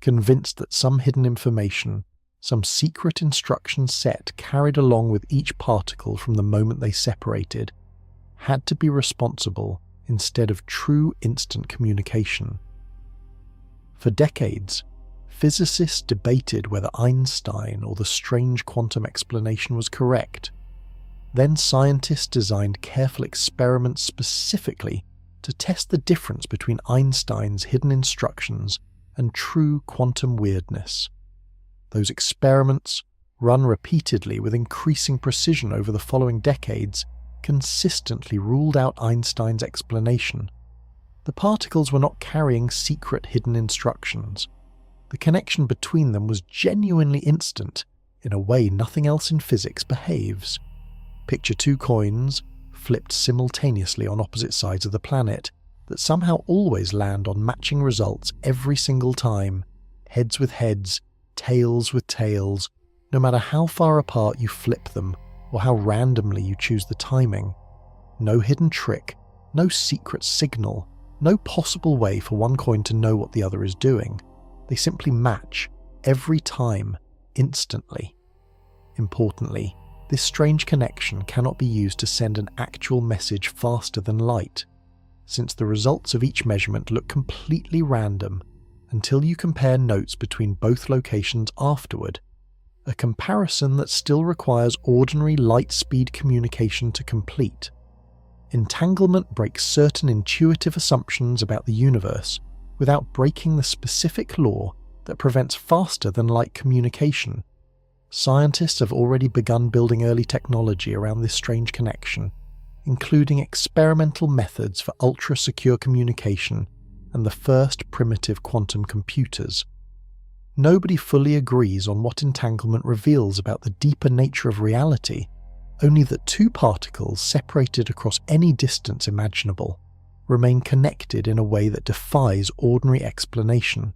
convinced that some hidden information, some secret instruction set carried along with each particle from the moment they separated, had to be responsible instead of true instant communication. For decades, physicists debated whether Einstein or the strange quantum explanation was correct. Then scientists designed careful experiments specifically to test the difference between Einstein's hidden instructions and true quantum weirdness. Those experiments, run repeatedly with increasing precision over the following decades, consistently ruled out Einstein's explanation. The particles were not carrying secret hidden instructions. The connection between them was genuinely instant, in a way nothing else in physics behaves. Picture two coins, flipped simultaneously on opposite sides of the planet, that somehow always land on matching results every single time, heads with heads, tails with tails, no matter how far apart you flip them or how randomly you choose the timing. No hidden trick, no secret signal, no possible way for one coin to know what the other is doing. They simply match, every time, instantly. Importantly, this strange connection cannot be used to send an actual message faster than light, since the results of each measurement look completely random until you compare notes between both locations afterward, a comparison that still requires ordinary light-speed communication to complete. Entanglement breaks certain intuitive assumptions about the universe without breaking the specific law that prevents faster-than-light communication. Scientists have already begun building early technology around this strange connection, including experimental methods for ultra-secure communication and the first primitive quantum computers. Nobody fully agrees on what entanglement reveals about the deeper nature of reality, only that two particles separated across any distance imaginable remain connected in a way that defies ordinary explanation.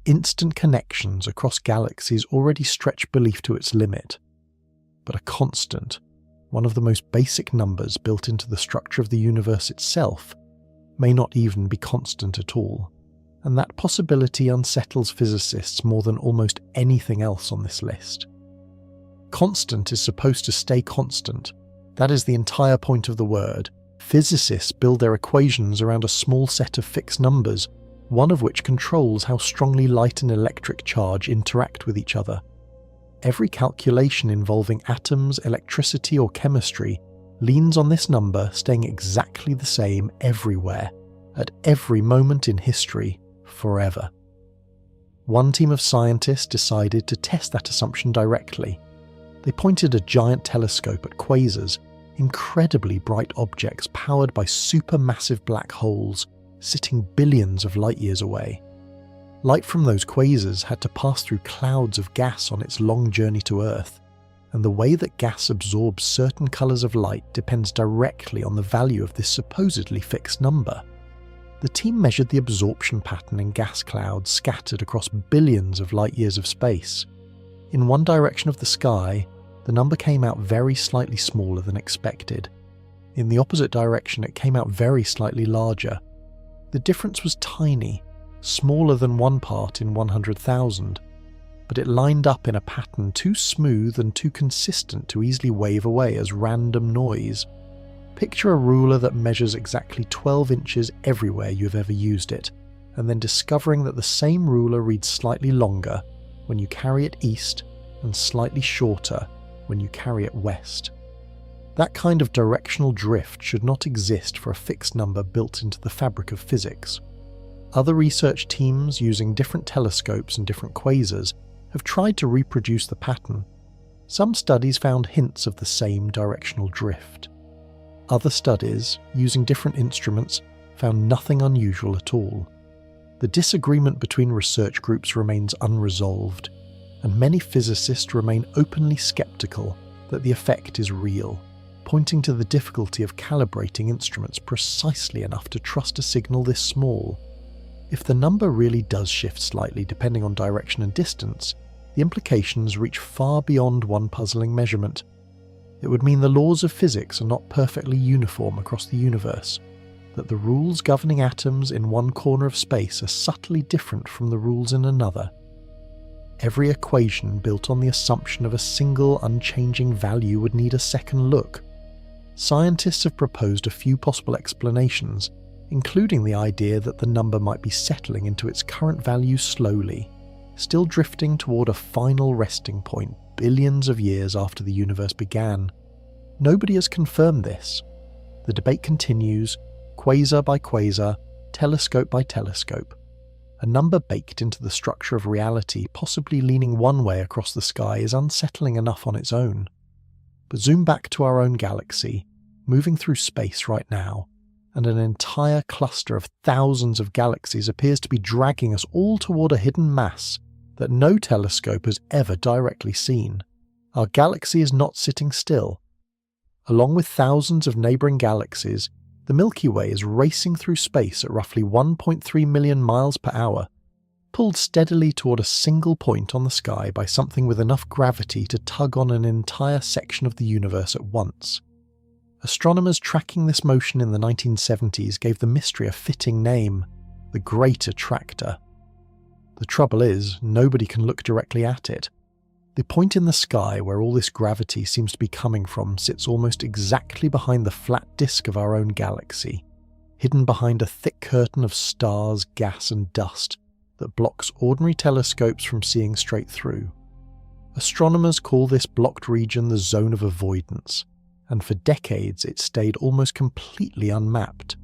Instant connections across galaxies already stretch belief to its limit, but a constant, one of the most basic numbers built into the structure of the universe itself, may not even be constant at all. And that possibility unsettles physicists more than almost anything else on this list. Constant is supposed to stay constant. That is the entire point of the word. Physicists build their equations around a small set of fixed numbers, one of which controls how strongly light and electric charge interact with each other. Every calculation involving atoms, electricity, or chemistry leans on this number staying exactly the same everywhere, at every moment in history, forever. One team of scientists decided to test that assumption directly. They pointed a giant telescope at quasars, incredibly bright objects powered by supermassive black holes sitting billions of light years away. Light from those quasars had to pass through clouds of gas on its long journey to Earth, and the way that gas absorbs certain colours of light depends directly on the value of this supposedly fixed number. The team measured the absorption pattern in gas clouds scattered across billions of light-years of space. In one direction of the sky, the number came out very slightly smaller than expected. In the opposite direction, it came out very slightly larger. The difference was tiny, smaller than 1 part in 100,000, but it lined up in a pattern too smooth and too consistent to easily wave away as random noise. Picture a ruler that measures exactly 12 inches everywhere you've ever used it, and then discovering that the same ruler reads slightly longer when you carry it east and slightly shorter when you carry it west. That kind of directional drift should not exist for a fixed number built into the fabric of physics. Other research teams using different telescopes and different quasars have tried to reproduce the pattern. Some studies found hints of the same directional drift. Other studies, using different instruments, found nothing unusual at all. The disagreement between research groups remains unresolved, and many physicists remain openly skeptical that the effect is real, pointing to the difficulty of calibrating instruments precisely enough to trust a signal this small. If the number really does shift slightly depending on direction and distance, the implications reach far beyond one puzzling measurement. It would mean the laws of physics are not perfectly uniform across the universe, that the rules governing atoms in one corner of space are subtly different from the rules in another. Every equation built on the assumption of a single unchanging value would need a second look. Scientists have proposed a few possible explanations, including the idea that the number might be settling into its current value slowly, still drifting toward a final resting point billions of years after the universe began. Nobody has confirmed this. The debate continues, quasar by quasar, telescope by telescope. A number baked into the structure of reality, possibly leaning one way across the sky, is unsettling enough on its own. But zoom back to our own galaxy, moving through space right now, and an entire cluster of thousands of galaxies appears to be dragging us all toward a hidden mass that no telescope has ever directly seen. Our galaxy is not sitting still. Along with thousands of neighbouring galaxies, the Milky Way is racing through space at roughly 1.3 million miles per hour, pulled steadily toward a single point on the sky by something with enough gravity to tug on an entire section of the universe at once. Astronomers tracking this motion in the 1970s gave the mystery a fitting name, the Great Attractor. The trouble is, nobody can look directly at it. The point in the sky where all this gravity seems to be coming from sits almost exactly behind the flat disk of our own galaxy, hidden behind a thick curtain of stars, gas and dust that blocks ordinary telescopes from seeing straight through. Astronomers call this blocked region the zone of avoidance, and for decades it stayed almost completely unmapped,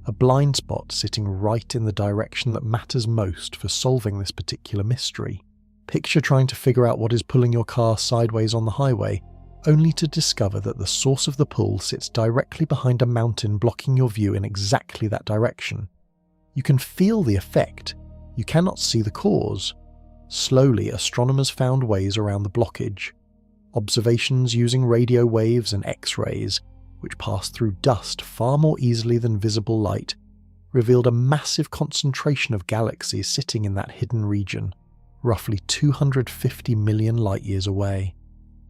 a blind spot sitting right in the direction that matters most for solving this particular mystery. Picture trying to figure out what is pulling your car sideways on the highway, only to discover that the source of the pull sits directly behind a mountain blocking your view in exactly that direction. You can feel the effect, you cannot see the cause. Slowly, astronomers found ways around the blockage. Observations using radio waves and X-rays, which pass through dust far more easily than visible light, revealed a massive concentration of galaxies sitting in that hidden region, roughly 250 million light-years away.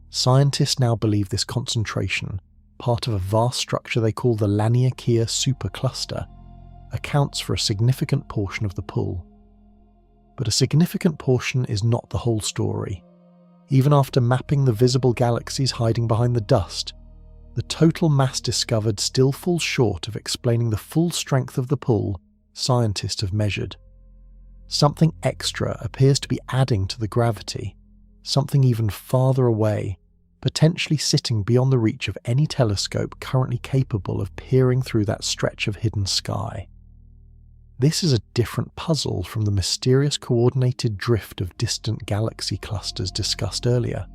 Scientists now believe this concentration, part of a vast structure they call the Laniakea supercluster, accounts for a significant portion of the pull. But a significant portion is not the whole story. Even after mapping the visible galaxies hiding behind the dust, the total mass discovered still falls short of explaining the full strength of the pull scientists have measured. Something extra appears to be adding to the gravity, something even farther away, potentially sitting beyond the reach of any telescope currently capable of peering through that stretch of hidden sky. This is a different puzzle from the mysterious coordinated drift of distant galaxy clusters discussed earlier.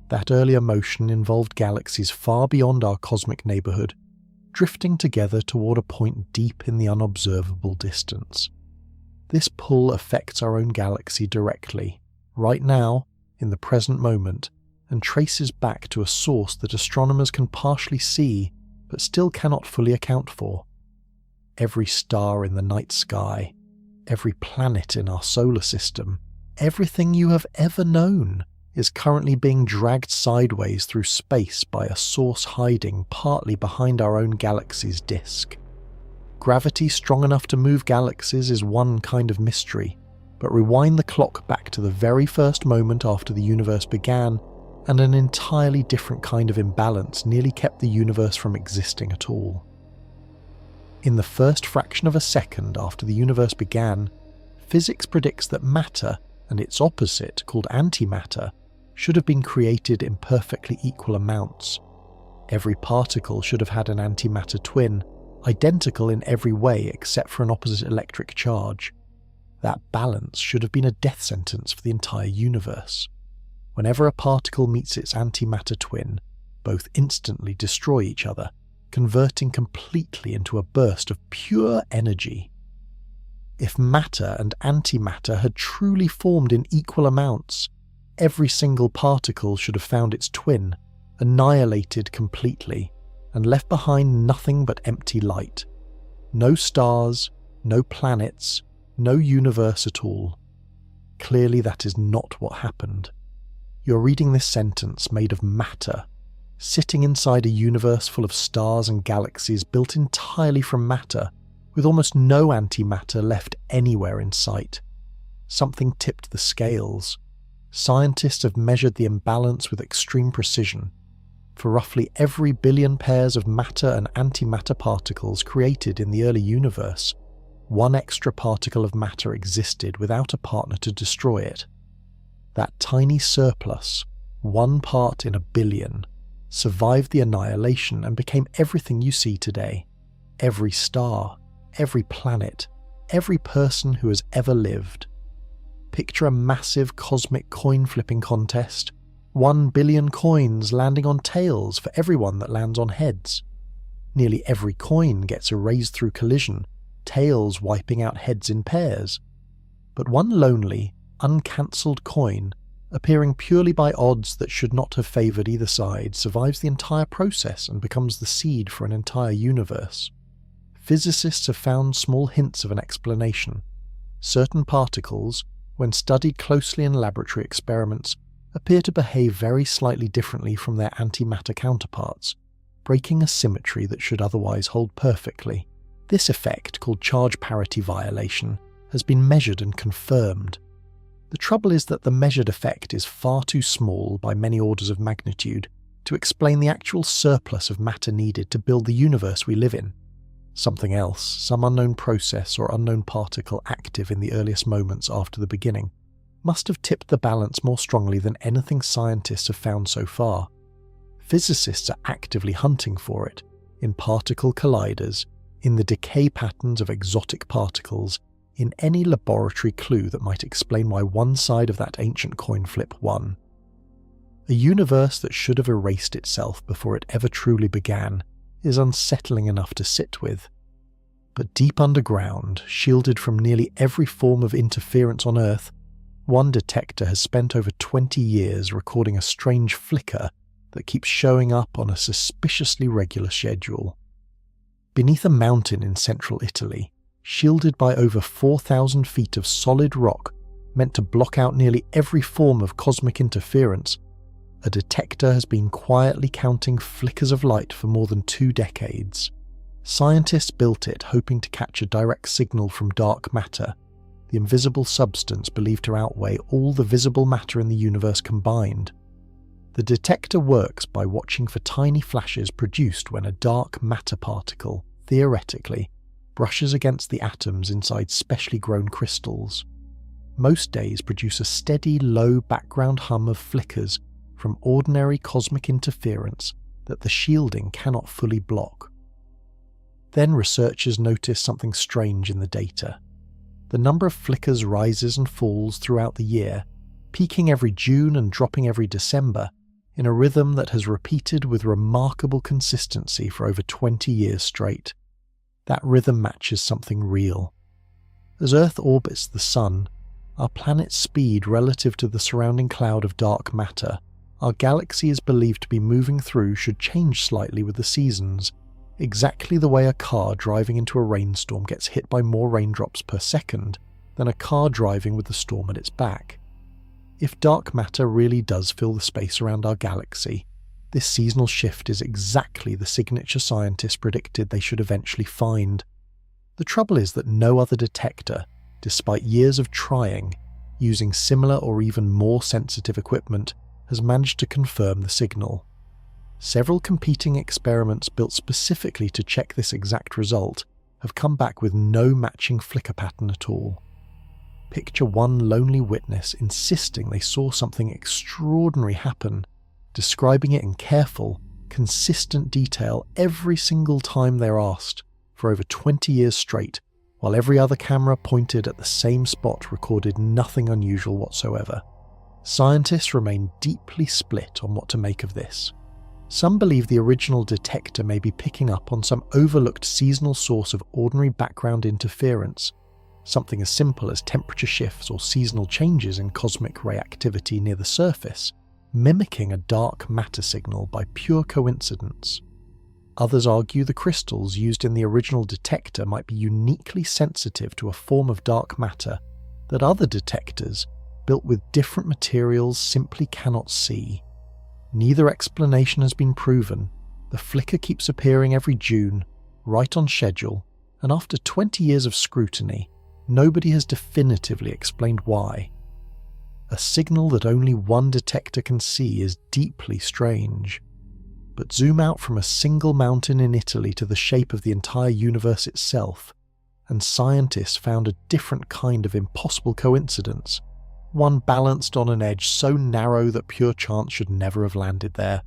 That earlier motion involved galaxies far beyond our cosmic neighbourhood, drifting together toward a point deep in the unobservable distance. This pull affects our own galaxy directly, right now, in the present moment, and traces back to a source that astronomers can partially see, but still cannot fully account for. Every star in the night sky, every planet in our solar system, everything you have ever known, is currently being dragged sideways through space by a source hiding partly behind our own galaxy's disk. Gravity strong enough to move galaxies is one kind of mystery, but rewind the clock back to the very first moment after the universe began, and an entirely different kind of imbalance nearly kept the universe from existing at all. In the first fraction of a second after the universe began, physics predicts that matter and its opposite, called antimatter, should have been created in perfectly equal amounts. Every particle should have had an antimatter twin, identical in every way except for an opposite electric charge. That balance should have been a death sentence for the entire universe. Whenever a particle meets its antimatter twin, both instantly destroy each other, converting completely into a burst of pure energy. If matter and antimatter had truly formed in equal amounts, every single particle should have found its twin, annihilated completely, and left behind nothing but empty light. No stars, no planets, no universe at all. Clearly that is not what happened. You're reading this sentence made of matter, sitting inside a universe full of stars and galaxies built entirely from matter, with almost no antimatter left anywhere in sight. Something tipped the scales. Scientists have measured the imbalance with extreme precision. For roughly every billion pairs of matter and antimatter particles created in the early universe, one extra particle of matter existed without a partner to destroy it. That tiny surplus, 1 part in a billion, survived the annihilation and became everything you see today. Every star, every planet, every person who has ever lived. Picture a massive cosmic coin-flipping contest, 1 billion coins landing on tails for everyone that lands on heads. Nearly every coin gets erased through collision, tails wiping out heads in pairs. But one lonely, uncancelled coin, appearing purely by odds that should not have favoured either side, survives the entire process and becomes the seed for an entire universe. Physicists have found small hints of an explanation. Certain particles, when studied closely in laboratory experiments, appear to behave very slightly differently from their antimatter counterparts, breaking a symmetry that should otherwise hold perfectly. This effect, called charge parity violation, has been measured and confirmed. The trouble is that the measured effect is far too small by many orders of magnitude to explain the actual surplus of matter needed to build the universe we live in. Something else, some unknown process or unknown particle active in the earliest moments after the beginning, must have tipped the balance more strongly than anything scientists have found so far. Physicists are actively hunting for it, in particle colliders, in the decay patterns of exotic particles, in any laboratory clue that might explain why one side of that ancient coin flip won. A universe that should have erased itself before it ever truly began is unsettling enough to sit with. But deep underground, shielded from nearly every form of interference on Earth, one detector has spent over 20 years recording a strange flicker that keeps showing up on a suspiciously regular schedule. Beneath a mountain in central Italy, shielded by over 4,000 feet of solid rock meant to block out nearly every form of cosmic interference, a detector has been quietly counting flickers of light for more than 2 decades. Scientists built it hoping to catch a direct signal from dark matter, the invisible substance believed to outweigh all the visible matter in the universe combined. The detector works by watching for tiny flashes produced when a dark matter particle, theoretically, brushes against the atoms inside specially grown crystals. Most days produce a steady, low background hum of flickers from ordinary cosmic interference that the shielding cannot fully block. Then researchers notice something strange in the data. The number of flickers rises and falls throughout the year, peaking every June and dropping every December, in a rhythm that has repeated with remarkable consistency for over 20 years straight. That rhythm matches something real. As Earth orbits the Sun, our planet's speed relative to the surrounding cloud of dark matter, our galaxy is believed to be moving through should change slightly with the seasons, exactly the way a car driving into a rainstorm gets hit by more raindrops per second than a car driving with the storm at its back. If dark matter really does fill the space around our galaxy, this seasonal shift is exactly the signature scientists predicted they should eventually find. The trouble is that no other detector, despite years of trying, using similar or even more sensitive equipment, has managed to confirm the signal. Several competing experiments built specifically to check this exact result have come back with no matching flicker pattern at all. Picture one lonely witness insisting they saw something extraordinary happen, describing it in careful, consistent detail every single time they're asked, for over 20 years straight, while every other camera pointed at the same spot recorded nothing unusual whatsoever. Scientists remain deeply split on what to make of this. Some believe the original detector may be picking up on some overlooked seasonal source of ordinary background interference, something as simple as temperature shifts or seasonal changes in cosmic ray activity near the surface, mimicking a dark matter signal by pure coincidence. Others argue the crystals used in the original detector might be uniquely sensitive to a form of dark matter that other detectors, built with different materials, simply cannot see. Neither explanation has been proven. The flicker keeps appearing every June, right on schedule, and after 20 years of scrutiny, nobody has definitively explained why. A signal that only one detector can see is deeply strange. But zoom out from a single mountain in Italy to the shape of the entire universe itself, and scientists found a different kind of impossible coincidence, one balanced on an edge so narrow that pure chance should never have landed there.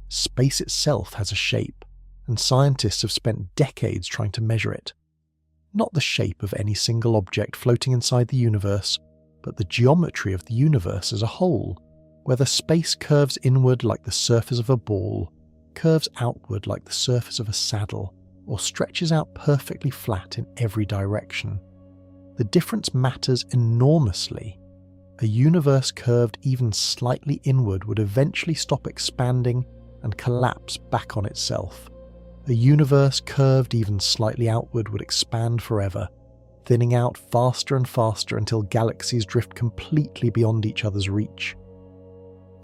Space itself has a shape, and scientists have spent decades trying to measure it. Not the shape of any single object floating inside the universe, but the geometry of the universe as a whole, whether space curves inward like the surface of a ball, curves outward like the surface of a saddle, or stretches out perfectly flat in every direction. The difference matters enormously. A universe curved even slightly inward would eventually stop expanding and collapse back on itself. A universe curved even slightly outward would expand forever, thinning out faster and faster until galaxies drift completely beyond each other's reach.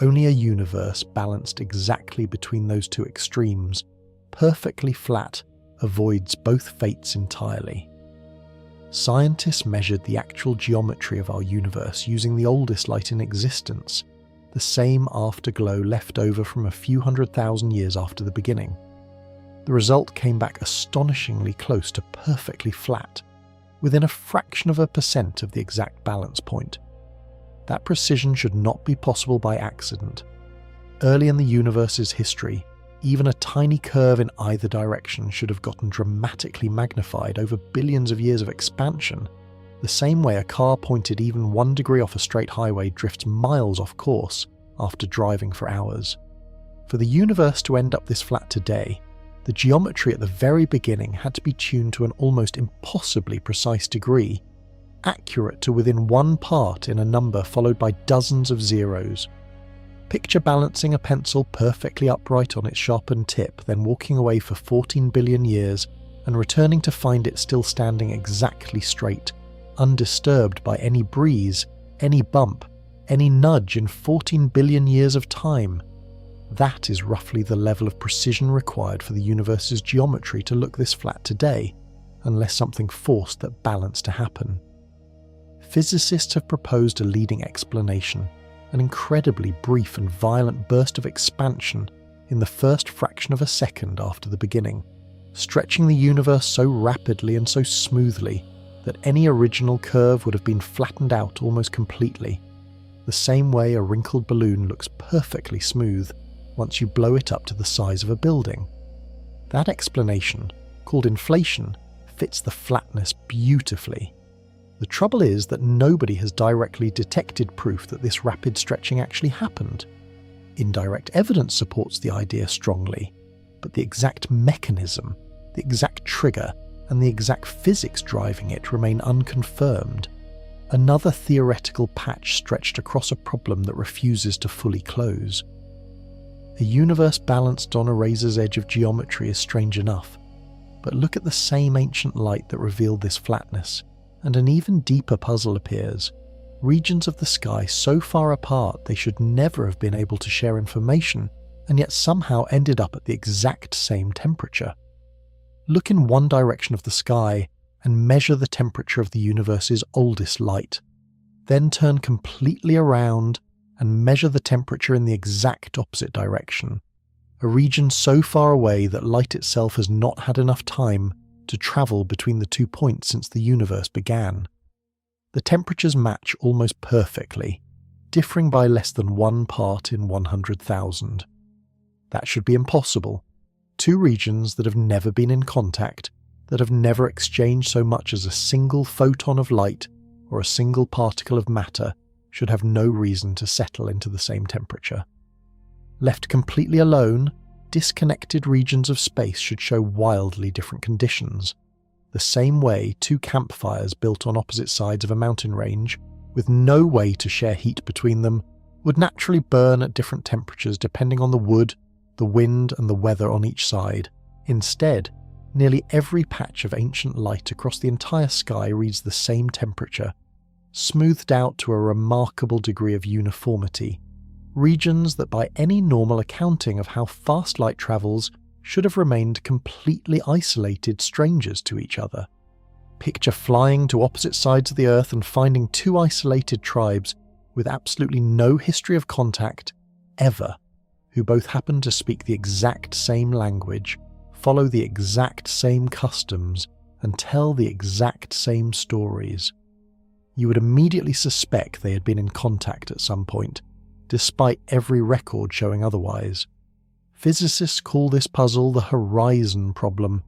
Only a universe balanced exactly between those two extremes, perfectly flat, avoids both fates entirely. Scientists measured the actual geometry of our universe using the oldest light in existence, the same afterglow left over from a few 100,000 years after the beginning. The result came back astonishingly close to perfectly flat, within a fraction of a percent of the exact balance point. That precision should not be possible by accident. Early in the universe's history, even a tiny curve in either direction should have gotten dramatically magnified over billions of years of expansion, the same way a car pointed even 1 degree off a straight highway drifts miles off course after driving for hours. For the universe to end up this flat today, the geometry at the very beginning had to be tuned to an almost impossibly precise degree, accurate to within one part in a number followed by dozens of zeros. Picture balancing a pencil perfectly upright on its sharpened tip, then walking away for 14 billion years and returning to find it still standing exactly straight, undisturbed by any breeze, any bump, any nudge in 14 billion years of time. That is roughly the level of precision required for the universe's geometry to look this flat today, unless something forced that balance to happen. Physicists have proposed a leading explanation, an incredibly brief and violent burst of expansion in the first fraction of a second after the beginning, stretching the universe so rapidly and so smoothly that any original curve would have been flattened out almost completely, the same way a wrinkled balloon looks perfectly smooth once you blow it up to the size of a building. That explanation, called inflation, fits the flatness beautifully. The trouble is that nobody has directly detected proof that this rapid stretching actually happened. Indirect evidence supports the idea strongly, but the exact mechanism, the exact trigger, and the exact physics driving it remain unconfirmed. Another theoretical patch stretched across a problem that refuses to fully close. A universe balanced on a razor's edge of geometry is strange enough, but look at the same ancient light that revealed this flatness, and an even deeper puzzle appears. Regions of the sky so far apart they should never have been able to share information, and yet somehow ended up at the exact same temperature. Look in one direction of the sky and measure the temperature of the universe's oldest light. Then turn completely around and measure the temperature in the exact opposite direction, a region so far away that light itself has not had enough time to travel between the 2 points since the universe began. The temperatures match almost perfectly, differing by less than 1 part in 100,000. That should be impossible. Two regions that have never been in contact, that have never exchanged so much as a single photon of light or a single particle of matter, should have no reason to settle into the same temperature. Left completely alone, disconnected regions of space should show wildly different conditions. The same way two campfires built on opposite sides of a mountain range, with no way to share heat between them, would naturally burn at different temperatures depending on the wood, the wind, and the weather on each side. Instead, nearly every patch of ancient light across the entire sky reads the same temperature, smoothed out to a remarkable degree of uniformity. Regions that by any normal accounting of how fast light travels should have remained completely isolated strangers to each other. Picture flying to opposite sides of the Earth and finding two isolated tribes with absolutely no history of contact, ever, who both happen to speak the exact same language, follow the exact same customs, and tell the exact same stories. You would immediately suspect they had been in contact at some point, despite every record showing otherwise. Physicists call this puzzle the horizon problem,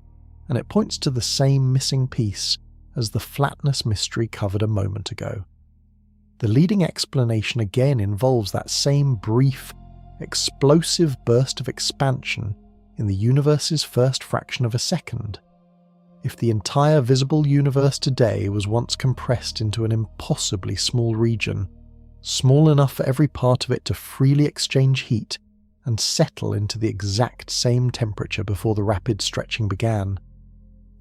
and it points to the same missing piece as the flatness mystery covered a moment ago. The leading explanation again involves that same brief, explosive burst of expansion in the universe's first fraction of a second. If the entire visible universe today was once compressed into an impossibly small region, small enough for every part of it to freely exchange heat and settle into the exact same temperature before the rapid stretching began,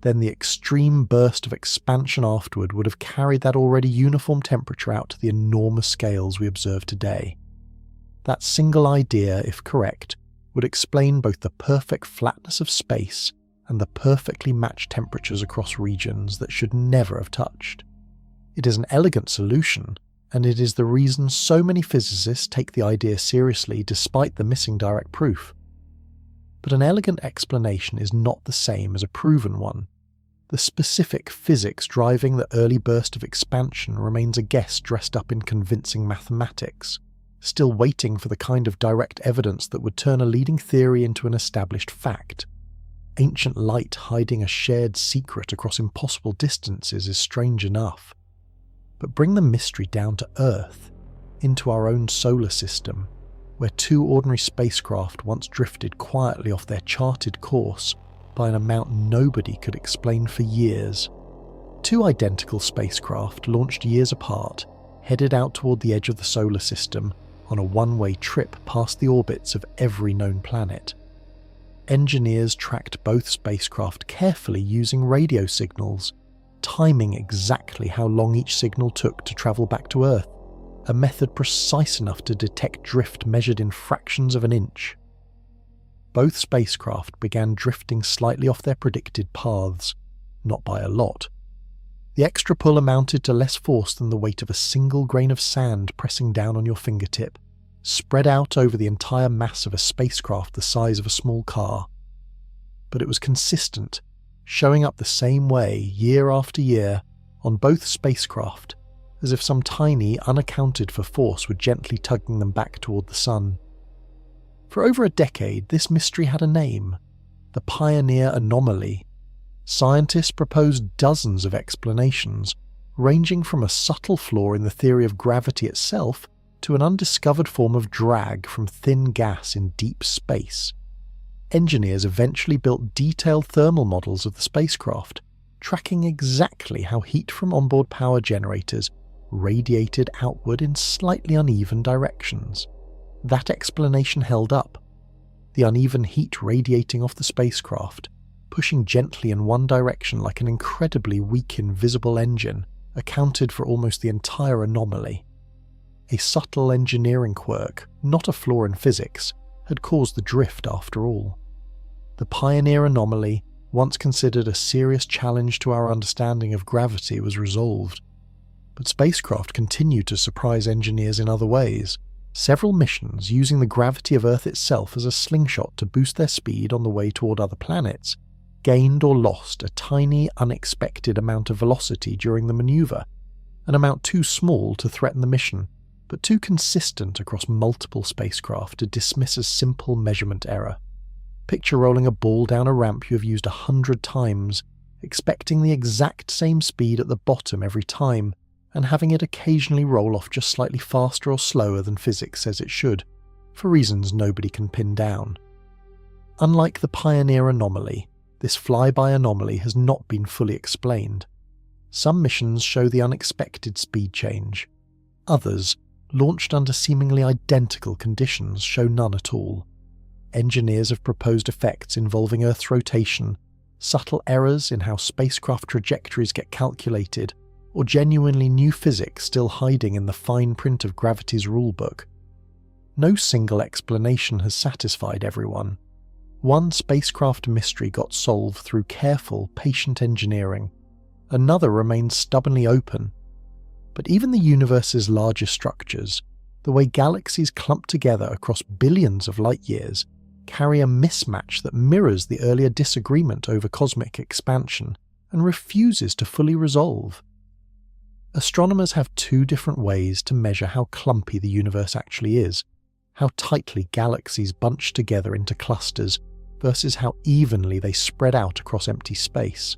then the extreme burst of expansion afterward would have carried that already uniform temperature out to the enormous scales we observe today. That single idea, if correct, would explain both the perfect flatness of space and the perfectly matched temperatures across regions that should never have touched. It is an elegant solution, and it is the reason so many physicists take the idea seriously despite the missing direct proof. But an elegant explanation is not the same as a proven one. The specific physics driving the early burst of expansion remains a guess dressed up in convincing mathematics, still waiting for the kind of direct evidence that would turn a leading theory into an established fact. Ancient light hiding a shared secret across impossible distances is strange enough. But bring the mystery down to Earth, into our own solar system, where two ordinary spacecraft once drifted quietly off their charted course by an amount nobody could explain for years. Two identical spacecraft launched years apart, headed out toward the edge of the solar system on a one-way trip past the orbits of every known planet. Engineers tracked both spacecraft carefully using radio signals, timing exactly how long each signal took to travel back to Earth, a method precise enough to detect drift measured in fractions of an inch. Both spacecraft began drifting slightly off their predicted paths, not by a lot. The extra pull amounted to less force than the weight of a single grain of sand pressing down on your fingertip, spread out over the entire mass of a spacecraft the size of a small car. But it was consistent, showing up the same way year after year on both spacecraft, as if some tiny, unaccounted-for force were gently tugging them back toward the sun. For over a decade, this mystery had a name: the Pioneer Anomaly. Scientists proposed dozens of explanations, ranging from a subtle flaw in the theory of gravity itself to an undiscovered form of drag from thin gas in deep space. Engineers eventually built detailed thermal models of the spacecraft, tracking exactly how heat from onboard power generators radiated outward in slightly uneven directions. That explanation held up. The uneven heat radiating off the spacecraft, pushing gently in one direction like an incredibly weak invisible engine, accounted for almost the entire anomaly. A subtle engineering quirk, not a flaw in physics, had caused the drift after all. The Pioneer Anomaly, once considered a serious challenge to our understanding of gravity, was resolved. But spacecraft continued to surprise engineers in other ways. Several missions using the gravity of Earth itself as a slingshot to boost their speed on the way toward other planets gained or lost a tiny, unexpected amount of velocity during the maneuver, an amount too small to threaten the mission, but too consistent across multiple spacecraft to dismiss as simple measurement error. Picture rolling a ball down a ramp you have used 100 times, expecting the exact same speed at the bottom every time, and having it occasionally roll off just slightly faster or slower than physics says it should, for reasons nobody can pin down. Unlike the Pioneer Anomaly, this flyby anomaly has not been fully explained. Some missions show the unexpected speed change. Others, launched under seemingly identical conditions, show none at all. Engineers have proposed effects involving Earth's rotation, subtle errors in how spacecraft trajectories get calculated, or genuinely new physics still hiding in the fine print of gravity's rulebook. No single explanation has satisfied everyone. One spacecraft mystery got solved through careful, patient engineering. Another remains stubbornly open. But even the universe's largest structures, the way galaxies clump together across billions of light years carry a mismatch that mirrors the earlier disagreement over cosmic expansion and refuses to fully resolve. Astronomers have two different ways to measure how clumpy the universe actually is, how tightly galaxies bunch together into clusters versus how evenly they spread out across empty space.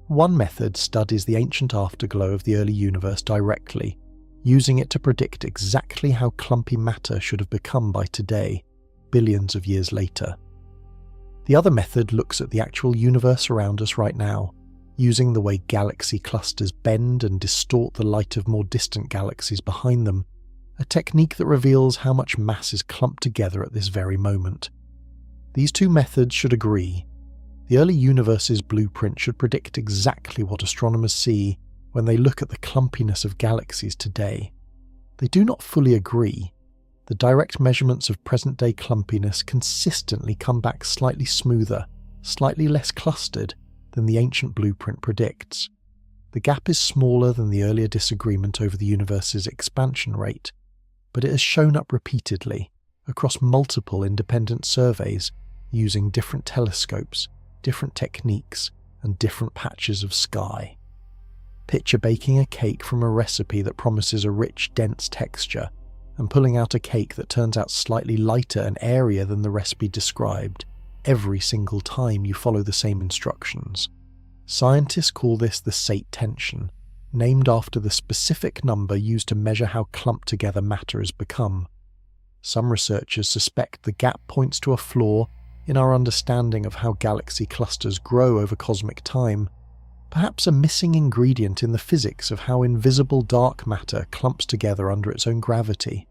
One method studies the ancient afterglow of the early universe directly, using it to predict exactly how clumpy matter should have become by today, billions of years later. The other method looks at the actual universe around us right now, using the way galaxy clusters bend and distort the light of more distant galaxies behind them, a technique that reveals how much mass is clumped together at this very moment. These two methods should agree. The early universe's blueprint should predict exactly what astronomers see when they look at the clumpiness of galaxies today. They do not fully agree. The direct measurements of present-day clumpiness consistently come back slightly smoother, slightly less clustered than the ancient blueprint predicts. The gap is smaller than the earlier disagreement over the universe's expansion rate, but it has shown up repeatedly, across multiple independent surveys, using different telescopes, different techniques, and different patches of sky. Picture baking a cake from a recipe that promises a rich, dense texture, and pulling out a cake that turns out slightly lighter and airier than the recipe described, every single time you follow the same instructions. Scientists call this the Sate tension, named after the specific number used to measure how clumped together matter has become. Some researchers suspect the gap points to a flaw in our understanding of how galaxy clusters grow over cosmic time, perhaps a missing ingredient in the physics of how invisible dark matter clumps together under its own gravity.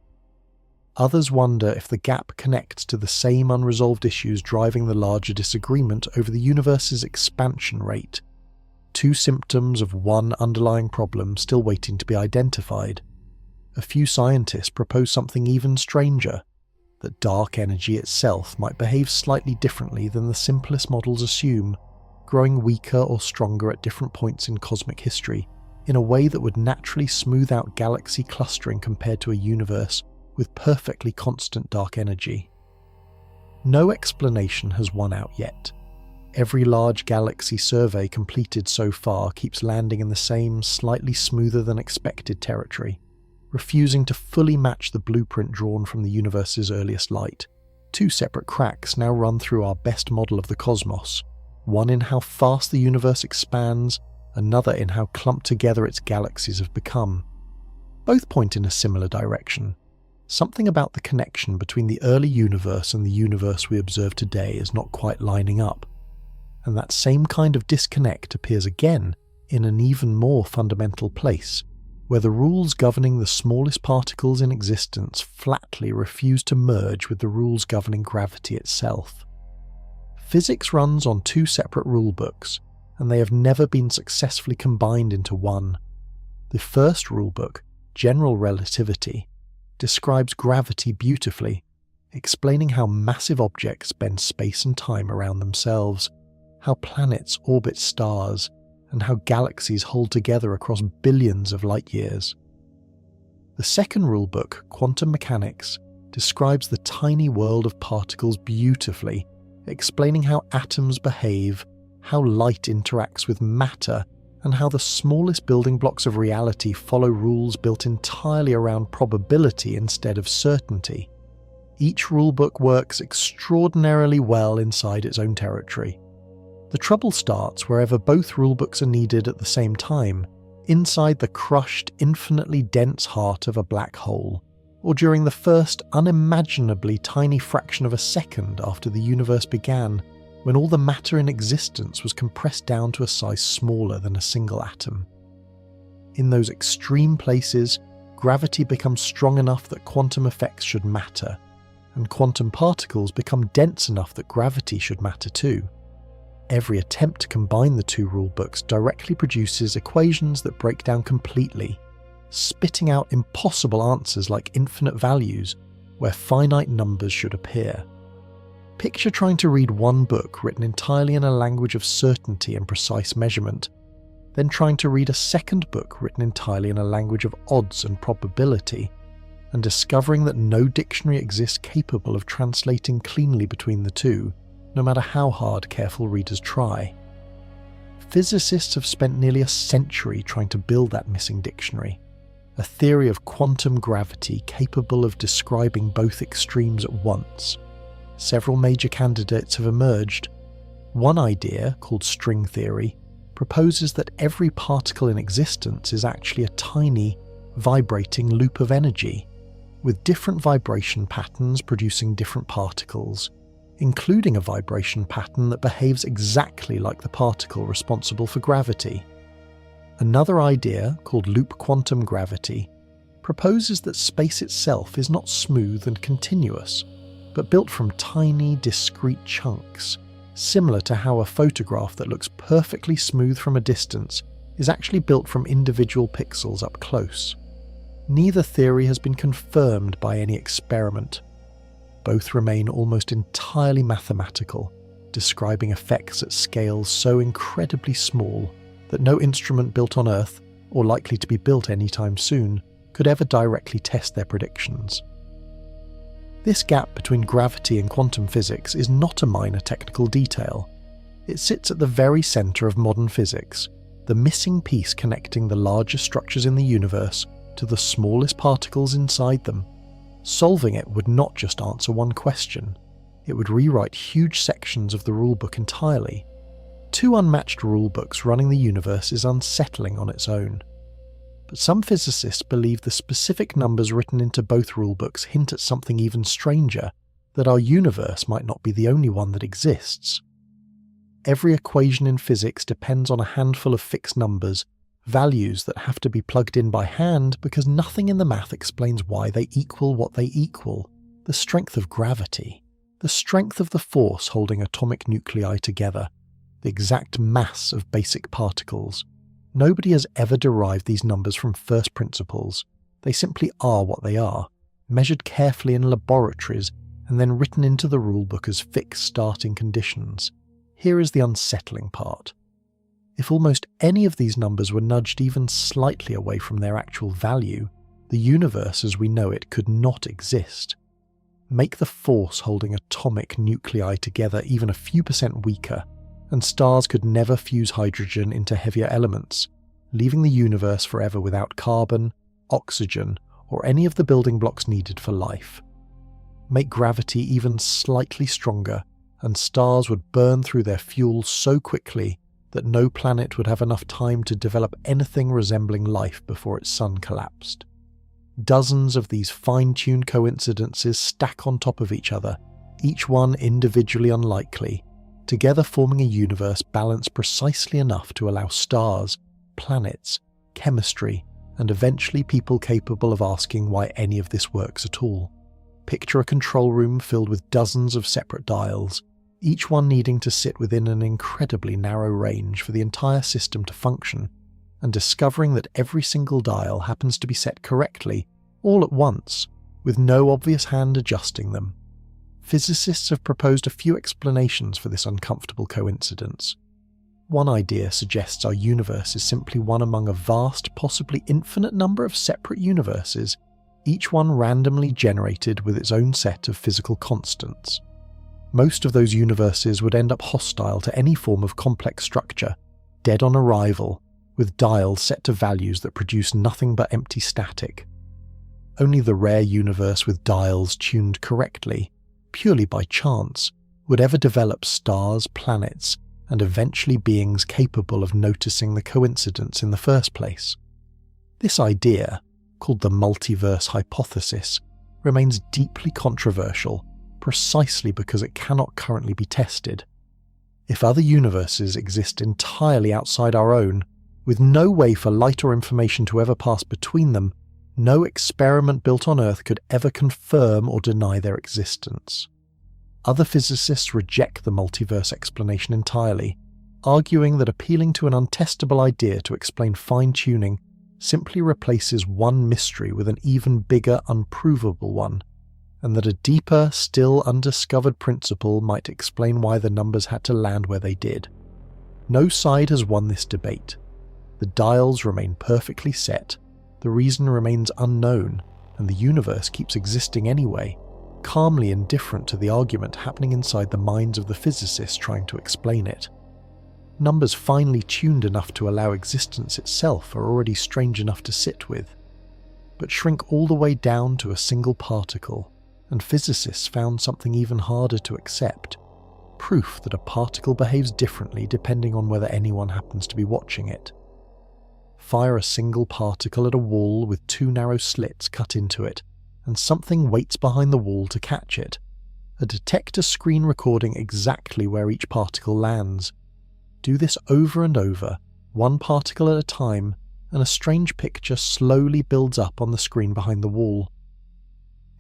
Others wonder if the gap connects to the same unresolved issues driving the larger disagreement over the universe's expansion rate, two symptoms of one underlying problem still waiting to be identified. A few scientists propose something even stranger, that dark energy itself might behave slightly differently than the simplest models assume, growing weaker or stronger at different points in cosmic history, in a way that would naturally smooth out galaxy clustering compared to a universe with perfectly constant dark energy. No explanation has won out yet. Every large galaxy survey completed so far keeps landing in the same slightly smoother than expected territory, refusing to fully match the blueprint drawn from the universe's earliest light. Two separate cracks now run through our best model of the cosmos, one in how fast the universe expands, another in how clumped together its galaxies have become. Both point in a similar direction. Something about the connection between the early universe and the universe we observe today is not quite lining up, and that same kind of disconnect appears again in an even more fundamental place, where the rules governing the smallest particles in existence flatly refuse to merge with the rules governing gravity itself. Physics runs on two separate rulebooks, and they have never been successfully combined into one. The first rulebook, General Relativity, describes gravity beautifully, explaining how massive objects bend space and time around themselves, how planets orbit stars, and how galaxies hold together across billions of light years. The second rulebook, Quantum Mechanics, describes the tiny world of particles beautifully, explaining how atoms behave, how light interacts with matter, and how the smallest building blocks of reality follow rules built entirely around probability instead of certainty. Each rulebook works extraordinarily well inside its own territory. The trouble starts wherever both rulebooks are needed at the same time, inside the crushed, infinitely dense heart of a black hole, or during the first unimaginably tiny fraction of a second after the universe began, when all the matter in existence was compressed down to a size smaller than a single atom. In those extreme places, gravity becomes strong enough that quantum effects should matter, and quantum particles become dense enough that gravity should matter too. Every attempt to combine the two rulebooks directly produces equations that break down completely, spitting out impossible answers like infinite values, where finite numbers should appear. Picture trying to read one book written entirely in a language of certainty and precise measurement, then trying to read a second book written entirely in a language of odds and probability. and discovering that no dictionary exists capable of translating cleanly between the two, no matter how hard careful readers try. Physicists have spent nearly a century trying to build that missing dictionary, a theory of quantum gravity capable of describing both extremes at once. Several major candidates have emerged. One idea, called string theory, proposes that every particle in existence is actually a tiny, vibrating loop of energy, with different vibration patterns producing different particles, including a vibration pattern that behaves exactly like the particle responsible for gravity. Another idea, called loop quantum gravity, proposes that space itself is not smooth and continuous, but built from tiny, discrete chunks, similar to how a photograph that looks perfectly smooth from a distance is actually built from individual pixels up close. Neither theory has been confirmed by any experiment. Both remain almost entirely mathematical, describing effects at scales so incredibly small that no instrument built on Earth, or likely to be built anytime soon, could ever directly test their predictions. This gap between gravity and quantum physics is not a minor technical detail. It sits at the very centre of modern physics, the missing piece connecting the largest structures in the universe to the smallest particles inside them. Solving it would not just answer one question, it would rewrite huge sections of the rulebook entirely. Two unmatched rulebooks running the universe is unsettling on its own. But some physicists believe the specific numbers written into both rulebooks hint at something even stranger, that our universe might not be the only one that exists. Every equation in physics depends on a handful of fixed numbers, values that have to be plugged in by hand because nothing in the math explains why they equal what they equal. The strength of gravity, the strength of the force holding atomic nuclei together, the exact mass of basic particles. Nobody has ever derived these numbers from first principles. They simply are what they are, measured carefully in laboratories and then written into the rulebook as fixed starting conditions. Here is the unsettling part. If almost any of these numbers were nudged even slightly away from their actual value, the universe as we know it could not exist. Make the force holding atomic nuclei together even a few percent weaker, and stars could never fuse hydrogen into heavier elements, leaving the universe forever without carbon, oxygen, or any of the building blocks needed for life. Make gravity even slightly stronger, and stars would burn through their fuel so quickly that no planet would have enough time to develop anything resembling life before its sun collapsed. Dozens of these fine-tuned coincidences stack on top of each other, each one individually unlikely, together forming a universe balanced precisely enough to allow stars, planets, chemistry, and eventually people capable of asking why any of this works at all. Picture a control room filled with dozens of separate dials, each one needing to sit within an incredibly narrow range for the entire system to function, and discovering that every single dial happens to be set correctly, all at once, with no obvious hand adjusting them. Physicists have proposed a few explanations for this uncomfortable coincidence. One idea suggests our universe is simply one among a vast, possibly infinite number of separate universes, each one randomly generated with its own set of physical constants. Most of those universes would end up hostile to any form of complex structure, dead on arrival, with dials set to values that produce nothing but empty static. Only the rare universe with dials tuned correctly, purely by chance, would ever develop stars, planets, and eventually beings capable of noticing the coincidence in the first place. This idea, called the multiverse hypothesis, remains deeply controversial precisely because it cannot currently be tested. If other universes exist entirely outside our own, with no way for light or information to ever pass between them, no experiment built on Earth could ever confirm or deny their existence. Other physicists reject the multiverse explanation entirely, arguing that appealing to an untestable idea to explain fine-tuning simply replaces one mystery with an even bigger, unprovable one, and that a deeper, still undiscovered principle might explain why the numbers had to land where they did. No side has won this debate. The dials remain perfectly set, the reason remains unknown, and the universe keeps existing anyway, calmly indifferent to the argument happening inside the minds of the physicists trying to explain it. Numbers finely tuned enough to allow existence itself are already strange enough to sit with, but shrink all the way down to a single particle, and physicists found something even harder to accept: proof that a particle behaves differently depending on whether anyone happens to be watching it. Fire a single particle at a wall with 2 narrow slits cut into it, and something waits behind the wall to catch it, a detector screen recording exactly where each particle lands. Do this over and over, one particle at a time, and a strange picture slowly builds up on the screen behind the wall.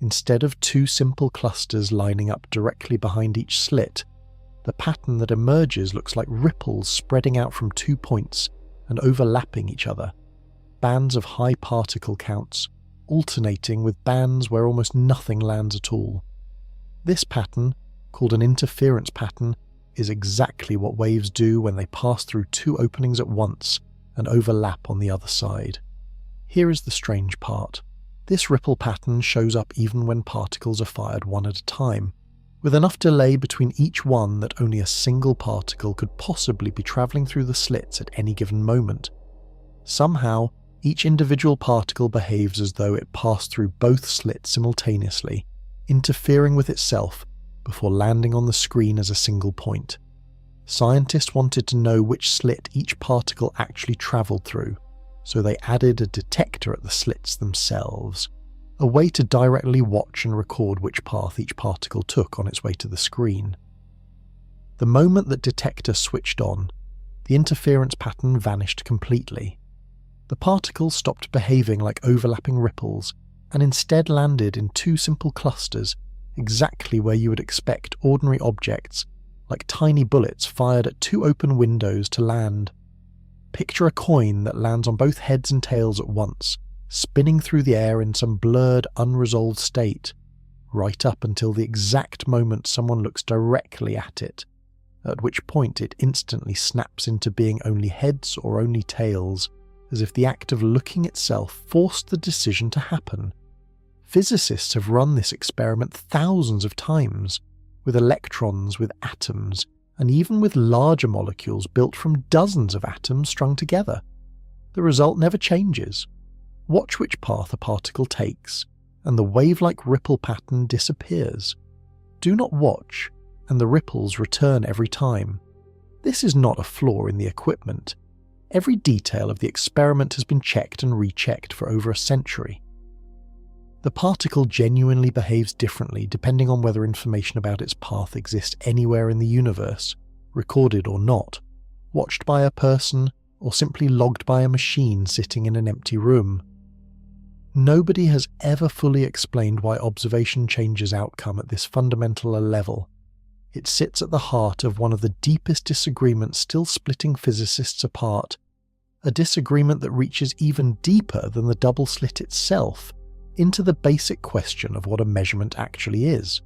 Instead of 2 simple clusters lining up directly behind each slit, the pattern that emerges looks like ripples spreading out from 2 points and overlapping each other, bands of high particle counts, alternating with bands where almost nothing lands at all. This pattern, called an interference pattern, is exactly what waves do when they pass through 2 openings at once and overlap on the other side. Here is the strange part. This ripple pattern shows up even when particles are fired one at a time, with enough delay between each one that only a single particle could possibly be travelling through the slits at any given moment. Somehow, each individual particle behaves as though it passed through both slits simultaneously, interfering with itself before landing on the screen as a single point. Scientists wanted to know which slit each particle actually travelled through, so they added a detector at the slits themselves, a way to directly watch and record which path each particle took on its way to the screen. The moment that detector switched on, the interference pattern vanished completely. The particles stopped behaving like overlapping ripples and instead landed in 2 simple clusters, exactly where you would expect ordinary objects, like tiny bullets fired at 2 open windows, to land. Picture a coin that lands on both heads and tails at once, spinning through the air in some blurred, unresolved state, right up until the exact moment someone looks directly at it, at which point it instantly snaps into being only heads or only tails, as if the act of looking itself forced the decision to happen. Physicists have run this experiment thousands of times, with electrons, with atoms, and even with larger molecules built from dozens of atoms strung together. The result never changes. Watch which path a particle takes, and the wave-like ripple pattern disappears. Do not watch, and the ripples return every time. This is not a flaw in the equipment. Every detail of the experiment has been checked and rechecked for over a century. The particle genuinely behaves differently depending on whether information about its path exists anywhere in the universe, recorded or not, watched by a person, or simply logged by a machine sitting in an empty room. Nobody has ever fully explained why observation changes outcome at this fundamental a level. It sits at the heart of one of the deepest disagreements still splitting physicists apart, a disagreement that reaches even deeper than the double slit itself, into the basic question of what a measurement actually is.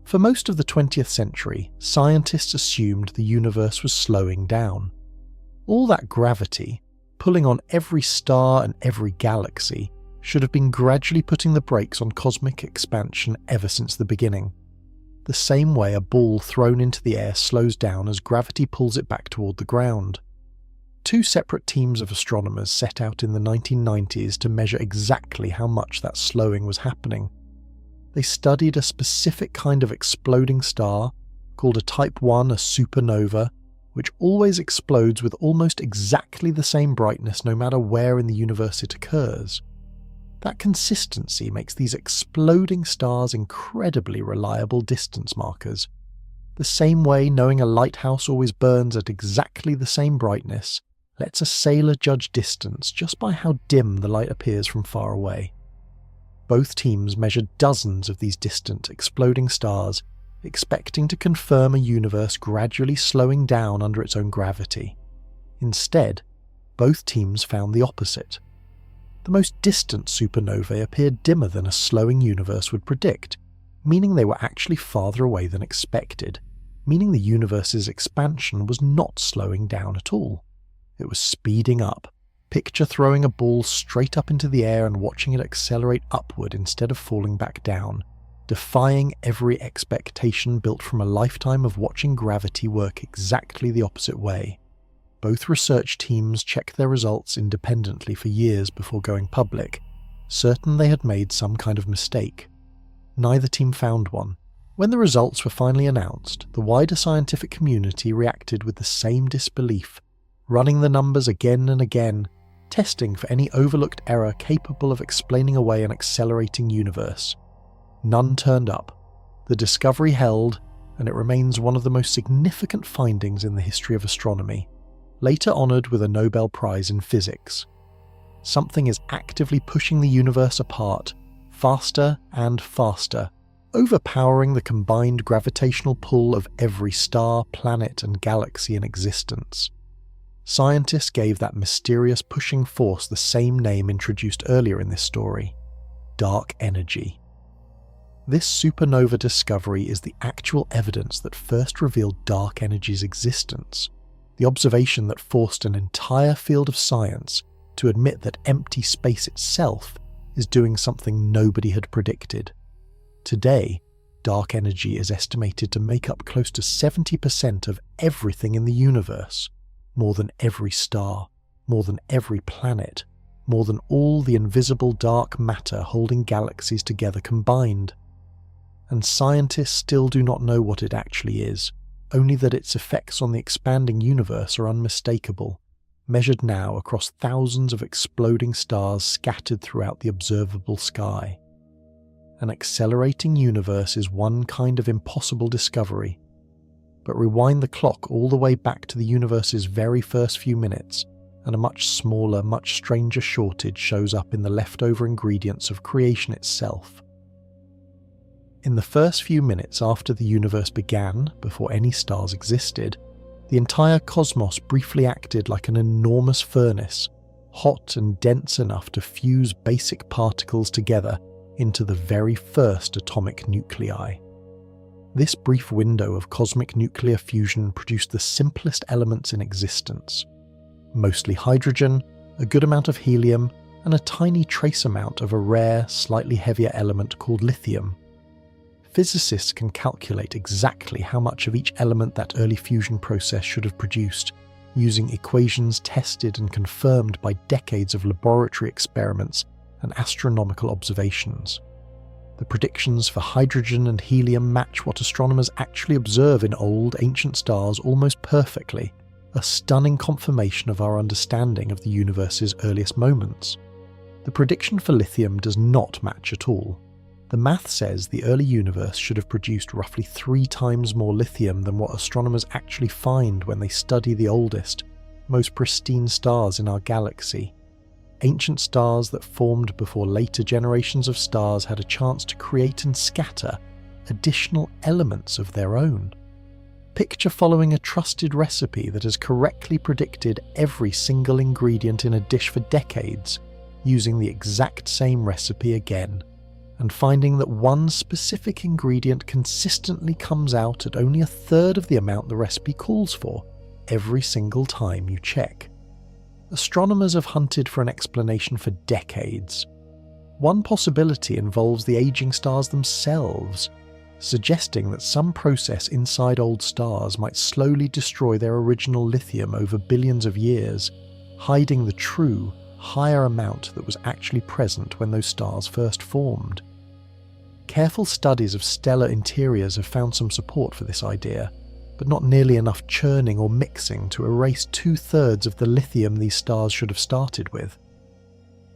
For most of the 20th century, scientists assumed the universe was slowing down. All that gravity, pulling on every star and every galaxy, should have been gradually putting the brakes on cosmic expansion ever since the beginning. The same way a ball thrown into the air slows down as gravity pulls it back toward the ground. 2 separate teams of astronomers set out in the 1990s to measure exactly how much that slowing was happening. They studied a specific kind of exploding star, called a Type 1, a supernova, which always explodes with almost exactly the same brightness no matter where in the universe it occurs. That consistency makes these exploding stars incredibly reliable distance markers. The same way knowing a lighthouse always burns at exactly the same brightness lets a sailor judge distance just by how dim the light appears from far away. Both teams measured dozens of these distant, exploding stars, expecting to confirm a universe gradually slowing down under its own gravity. Instead, both teams found the opposite. The most distant supernovae appeared dimmer than a slowing universe would predict, meaning they were actually farther away than expected, meaning the universe's expansion was not slowing down at all. It was speeding up, Picture throwing a ball straight up into the air and watching it accelerate upward instead of falling back down, defying every expectation built from a lifetime of watching gravity work exactly the opposite way. Both research teams checked their results independently for years before going public, certain they had made some kind of mistake. Neither team found one. When the results were finally announced, the wider scientific community reacted with the same disbelief, running the numbers again and again, testing for any overlooked error capable of explaining away an accelerating universe. None turned up. The discovery held, and it remains one of the most significant findings in the history of astronomy, later honoured with a Nobel Prize in Physics. Something is actively pushing the universe apart, faster and faster, overpowering the combined gravitational pull of every star, planet, and galaxy in existence. Scientists gave that mysterious pushing force the same name introduced earlier in this story: dark energy. This supernova discovery is the actual evidence that first revealed dark energy's existence, the observation that forced an entire field of science to admit that empty space itself is doing something nobody had predicted. Today, dark energy is estimated to make up close to 70% of everything in the universe, more than every star, more than every planet, more than all the invisible dark matter holding galaxies together combined. And scientists still do not know what it actually is, only that its effects on the expanding universe are unmistakable, measured now across thousands of exploding stars scattered throughout the observable sky. An accelerating universe is one kind of impossible discovery, but rewind the clock all the way back to the universe's very first few minutes, and a much smaller, much stranger shortage shows up in the leftover ingredients of creation itself. In the first few minutes after the universe began, before any stars existed, the entire cosmos briefly acted like an enormous furnace, hot and dense enough to fuse basic particles together into the very first atomic nuclei. This brief window of cosmic nuclear fusion produced the simplest elements in existence. Mostly hydrogen, a good amount of helium, and a tiny trace amount of a rare, slightly heavier element called lithium. Physicists can calculate exactly how much of each element that early fusion process should have produced, using equations tested and confirmed by decades of laboratory experiments and astronomical observations. The predictions for hydrogen and helium match what astronomers actually observe in old, ancient stars almost perfectly, a stunning confirmation of our understanding of the universe's earliest moments. The prediction for lithium does not match at all. The math says the early universe should have produced roughly 3 times more lithium than what astronomers actually find when they study the oldest, most pristine stars in our galaxy. Ancient stars that formed before later generations of stars had a chance to create and scatter additional elements of their own. Picture following a trusted recipe that has correctly predicted every single ingredient in a dish for decades, using the exact same recipe again, and finding that one specific ingredient consistently comes out at only 1/3 of the amount the recipe calls for every single time you check. Astronomers have hunted for an explanation for decades. One possibility involves the aging stars themselves, suggesting that some process inside old stars might slowly destroy their original lithium over billions of years, hiding the true, higher amount that was actually present when those stars first formed. Careful studies of stellar interiors have found some support for this idea, but not nearly enough churning or mixing to erase 2/3 of the lithium these stars should have started with.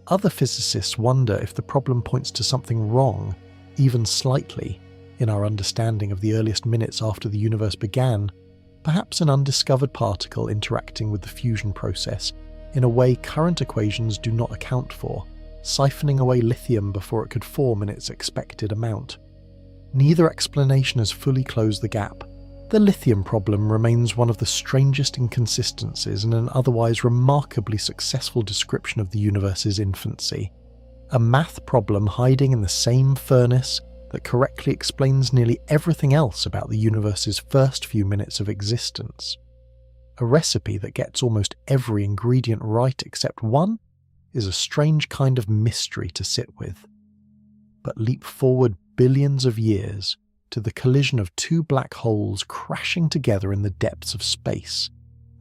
Other physicists wonder if the problem points to something wrong, even slightly, in our understanding of the earliest minutes after the universe began, perhaps an undiscovered particle interacting with the fusion process in a way current equations do not account for, siphoning away lithium before it could form in its expected amount. Neither explanation has fully closed the gap. The lithium problem remains one of the strangest inconsistencies in an otherwise remarkably successful description of the universe's infancy. A math problem hiding in the same furnace that correctly explains nearly everything else about the universe's first few minutes of existence. A recipe that gets almost every ingredient right except one is a strange kind of mystery to sit with. But leap forward billions of years to the collision of two black holes crashing together in the depths of space,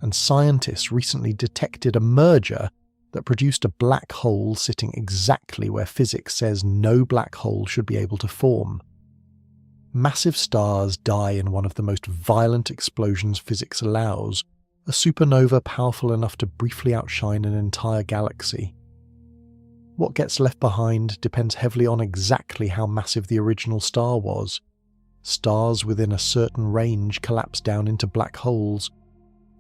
and scientists recently detected a merger that produced a black hole sitting exactly where physics says no black hole should be able to form. Massive stars die in one of the most violent explosions physics allows, a supernova powerful enough to briefly outshine an entire galaxy. What gets left behind depends heavily on exactly how massive the original star was. Stars within a certain range collapse down into black holes,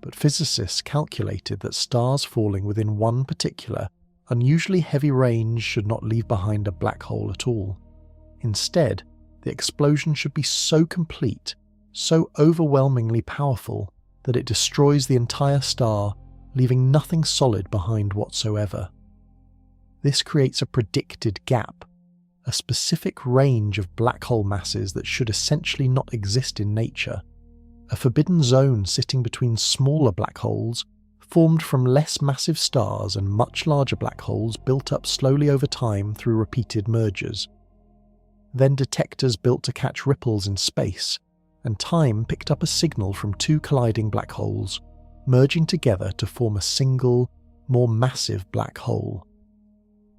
but physicists calculated that stars falling within one particular, unusually heavy range should not leave behind a black hole at all. Instead, the explosion should be so complete, so overwhelmingly powerful, that it destroys the entire star, leaving nothing solid behind whatsoever. This creates a predicted gap, a specific range of black hole masses that should essentially not exist in nature, a forbidden zone sitting between smaller black holes formed from less massive stars and much larger black holes built up slowly over time through repeated mergers. Then detectors built to catch ripples in space, and time picked up a signal from two colliding black holes, merging together to form a single, more massive black hole.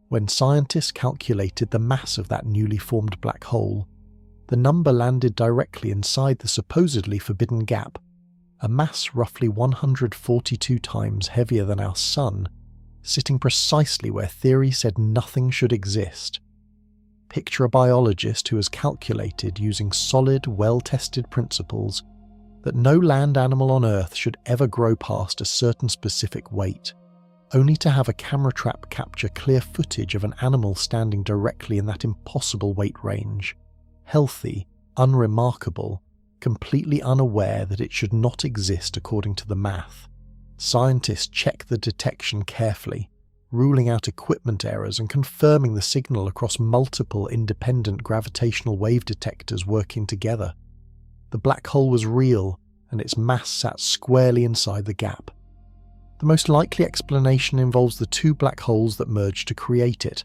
When scientists calculated the mass of that newly formed black hole, the number landed directly inside the supposedly forbidden gap, a mass roughly 142 times heavier than our Sun, sitting precisely where theory said nothing should exist. Picture a biologist who has calculated using solid, well-tested principles that no land animal on Earth should ever grow past a certain specific weight, only to have a camera trap capture clear footage of an animal standing directly in that impossible weight range, healthy, unremarkable, completely unaware that it should not exist according to the math. Scientists check the detection carefully, ruling out equipment errors and confirming the signal across multiple independent gravitational wave detectors working together. The black hole was real, and its mass sat squarely inside the gap. The most likely explanation involves the two black holes that merged to create it.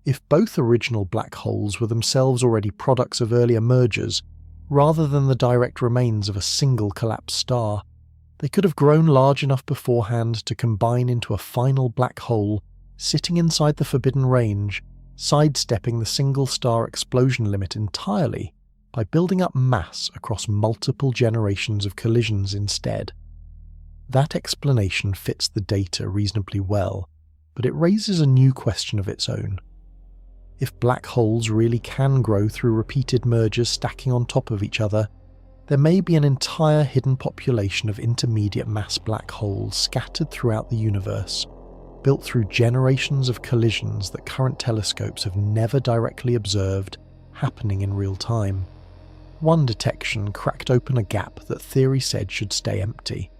If both original black holes were themselves already products of earlier mergers, rather than the direct remains of a single collapsed star, they could have grown large enough beforehand to combine into a final black hole sitting inside the forbidden range, sidestepping the single-star explosion limit entirely by building up mass across multiple generations of collisions instead. That explanation fits the data reasonably well, but it raises a new question of its own. If black holes really can grow through repeated mergers stacking on top of each other, there may be an entire hidden population of intermediate mass black holes scattered throughout the universe, built through generations of collisions that current telescopes have never directly observed happening in real time. One detection cracked open a gap that theory said should stay empty.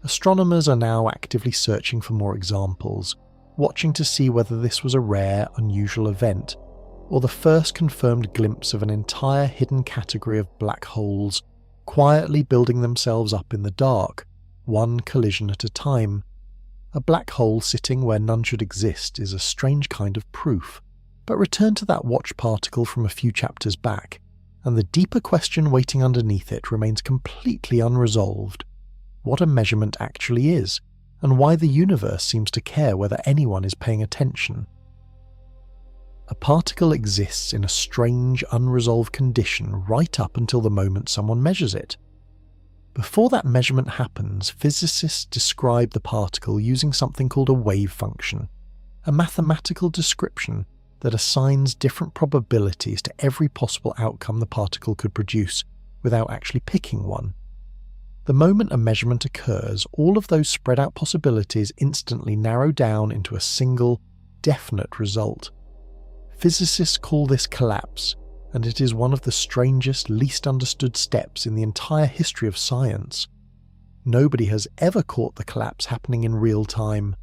Astronomers are now actively searching for more examples, watching to see whether this was a rare, unusual event, or the first confirmed glimpse of an entire hidden category of black holes quietly building themselves up in the dark, one collision at a time. A black hole sitting where none should exist is a strange kind of proof, but return to that watch particle from a few chapters back, and the deeper question waiting underneath it remains completely unresolved: what a measurement actually is, and why the universe seems to care whether anyone is paying attention. A particle exists in a strange, unresolved condition right up until the moment someone measures it. Before that measurement happens, physicists describe the particle using something called a wave function, a mathematical description that assigns different probabilities to every possible outcome the particle could produce without actually picking one. The moment a measurement occurs, all of those spread out possibilities instantly narrow down into a single, definite result. Physicists call this collapse, and it is one of the strangest, least understood steps in the entire history of science. Nobody has ever caught the collapse happening in real time.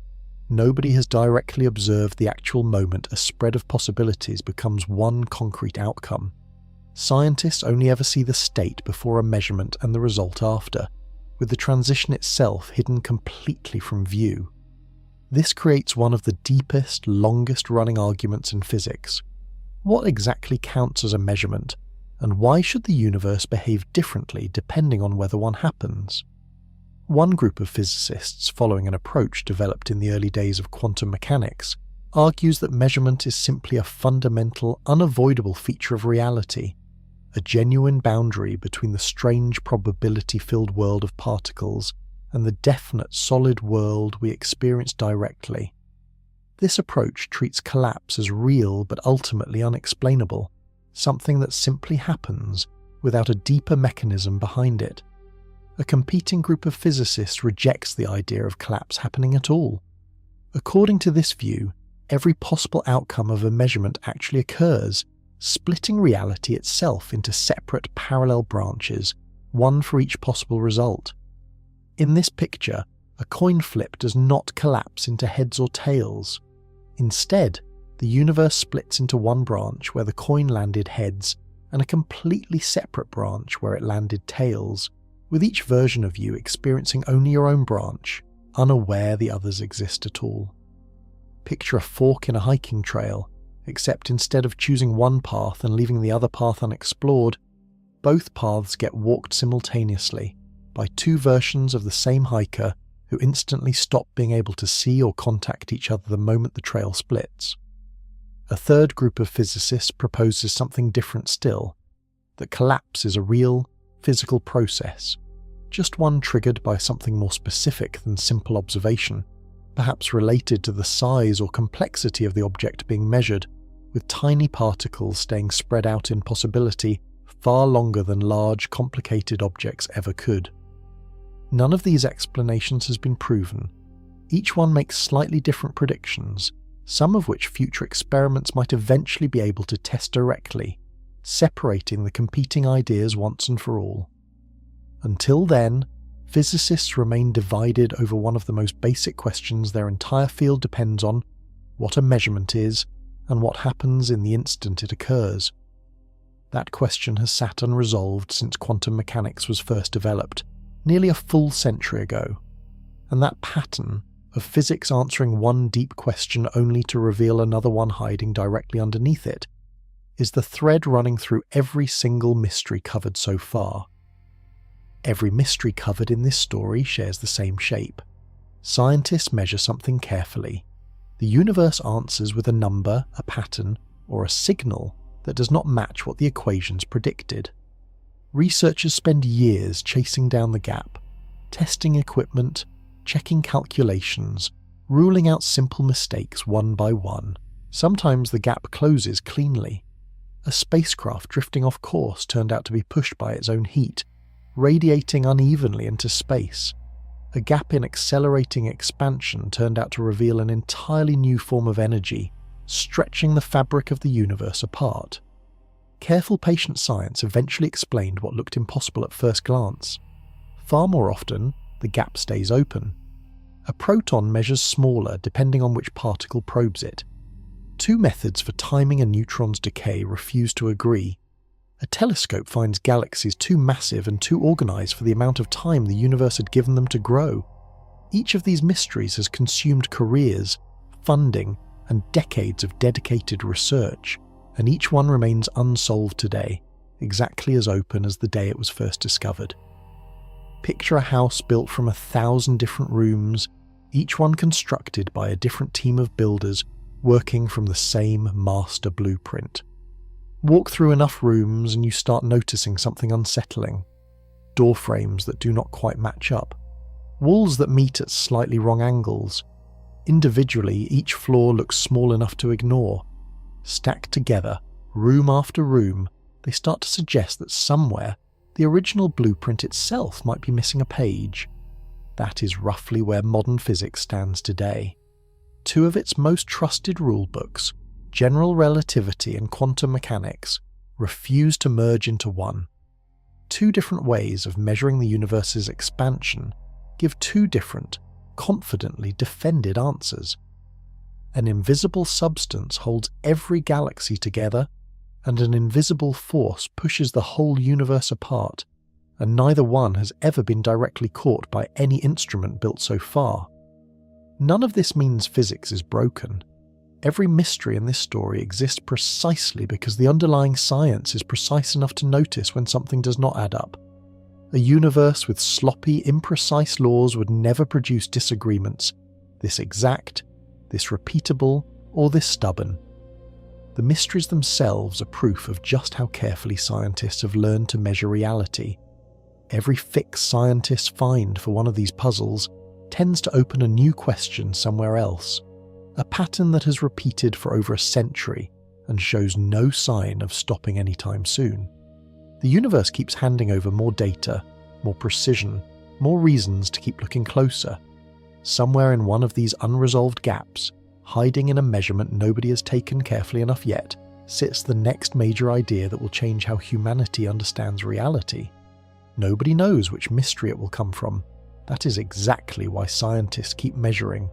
Nobody has directly observed the actual moment a spread of possibilities becomes one concrete outcome. Scientists only ever see the state before a measurement and the result after, with the transition itself hidden completely from view. This creates one of the deepest, longest-running arguments in physics. What exactly counts as a measurement, and why should the universe behave differently depending on whether one happens? One group of physicists, following an approach developed in the early days of quantum mechanics, argues that measurement is simply a fundamental, unavoidable feature of reality, a genuine boundary between the strange probability-filled world of particles and the definite solid world we experience directly. This approach treats collapse as real but ultimately unexplainable, something that simply happens without a deeper mechanism behind it. A competing group of physicists rejects the idea of collapse happening at all. According to this view, every possible outcome of a measurement actually occurs, splitting reality itself into separate parallel branches, one for each possible result. In this picture, a coin flip does not collapse into heads or tails. Instead, the universe splits into one branch where the coin landed heads and a completely separate branch where it landed tails, with each version of you experiencing only your own branch, unaware the others exist at all. Picture a fork in a hiking trail, except instead of choosing one path and leaving the other path unexplored, both paths get walked simultaneously by two versions of the same hiker who instantly stop being able to see or contact each other the moment the trail splits. A third group of physicists proposes something different still, that collapse is a real, physical process, just one triggered by something more specific than simple observation, perhaps related to the size or complexity of the object being measured, with tiny particles staying spread out in possibility far longer than large, complicated objects ever could. None of these explanations has been proven. Each one makes slightly different predictions, some of which future experiments might eventually be able to test directly, separating the competing ideas once and for all. Until then, physicists remain divided over one of the most basic questions their entire field depends on: what a measurement is, and what happens in the instant it occurs. That question has sat unresolved since quantum mechanics was first developed, nearly a full century ago, and that pattern of physics answering one deep question only to reveal another one hiding directly underneath it is the thread running through every single mystery covered so far. Every mystery covered in this story shares the same shape. Scientists measure something carefully. The universe answers with a number, a pattern, or a signal that does not match what the equations predicted. Researchers spend years chasing down the gap, testing equipment, checking calculations, ruling out simple mistakes one by one. Sometimes the gap closes cleanly. A spacecraft drifting off course turned out to be pushed by its own heat, radiating unevenly into space. A gap in accelerating expansion turned out to reveal an entirely new form of energy, stretching the fabric of the universe apart. Careful, patient science eventually explained what looked impossible at first glance. Far more often, the gap stays open. A proton measures smaller depending on which particle probes it. Two methods for timing a neutron's decay refuse to agree. A telescope finds galaxies too massive and too organized for the amount of time the universe had given them to grow. Each of these mysteries has consumed careers, funding, and decades of dedicated research, and each one remains unsolved today, exactly as open as the day it was first discovered. Picture a house built from 1,000 different rooms, each one constructed by a different team of builders working from the same master blueprint. Walk through enough rooms and you start noticing something unsettling. Door frames that do not quite match up. Walls that meet at slightly wrong angles. Individually, each floor looks small enough to ignore. Stacked together, room after room, they start to suggest that somewhere, the original blueprint itself might be missing a page. That is roughly where modern physics stands today. Two of its most trusted rulebooks, general relativity and quantum mechanics, refuse to merge into one. Two different ways of measuring the universe's expansion give two different, confidently defended answers. An invisible substance holds every galaxy together, and an invisible force pushes the whole universe apart, and neither one has ever been directly caught by any instrument built so far. None of this means physics is broken. Every mystery in this story exists precisely because the underlying science is precise enough to notice when something does not add up. A universe with sloppy, imprecise laws would never produce disagreements, this exact, this repeatable, or this stubborn. The mysteries themselves are proof of just how carefully scientists have learned to measure reality. Every fix scientists find for one of these puzzles tends to open a new question somewhere else, a pattern that has repeated for over a century and shows no sign of stopping anytime soon. The universe keeps handing over more data, more precision, more reasons to keep looking closer. Somewhere in one of these unresolved gaps, hiding in a measurement nobody has taken carefully enough yet, sits the next major idea that will change how humanity understands reality. Nobody knows which mystery it will come from. That is exactly why scientists keep measuring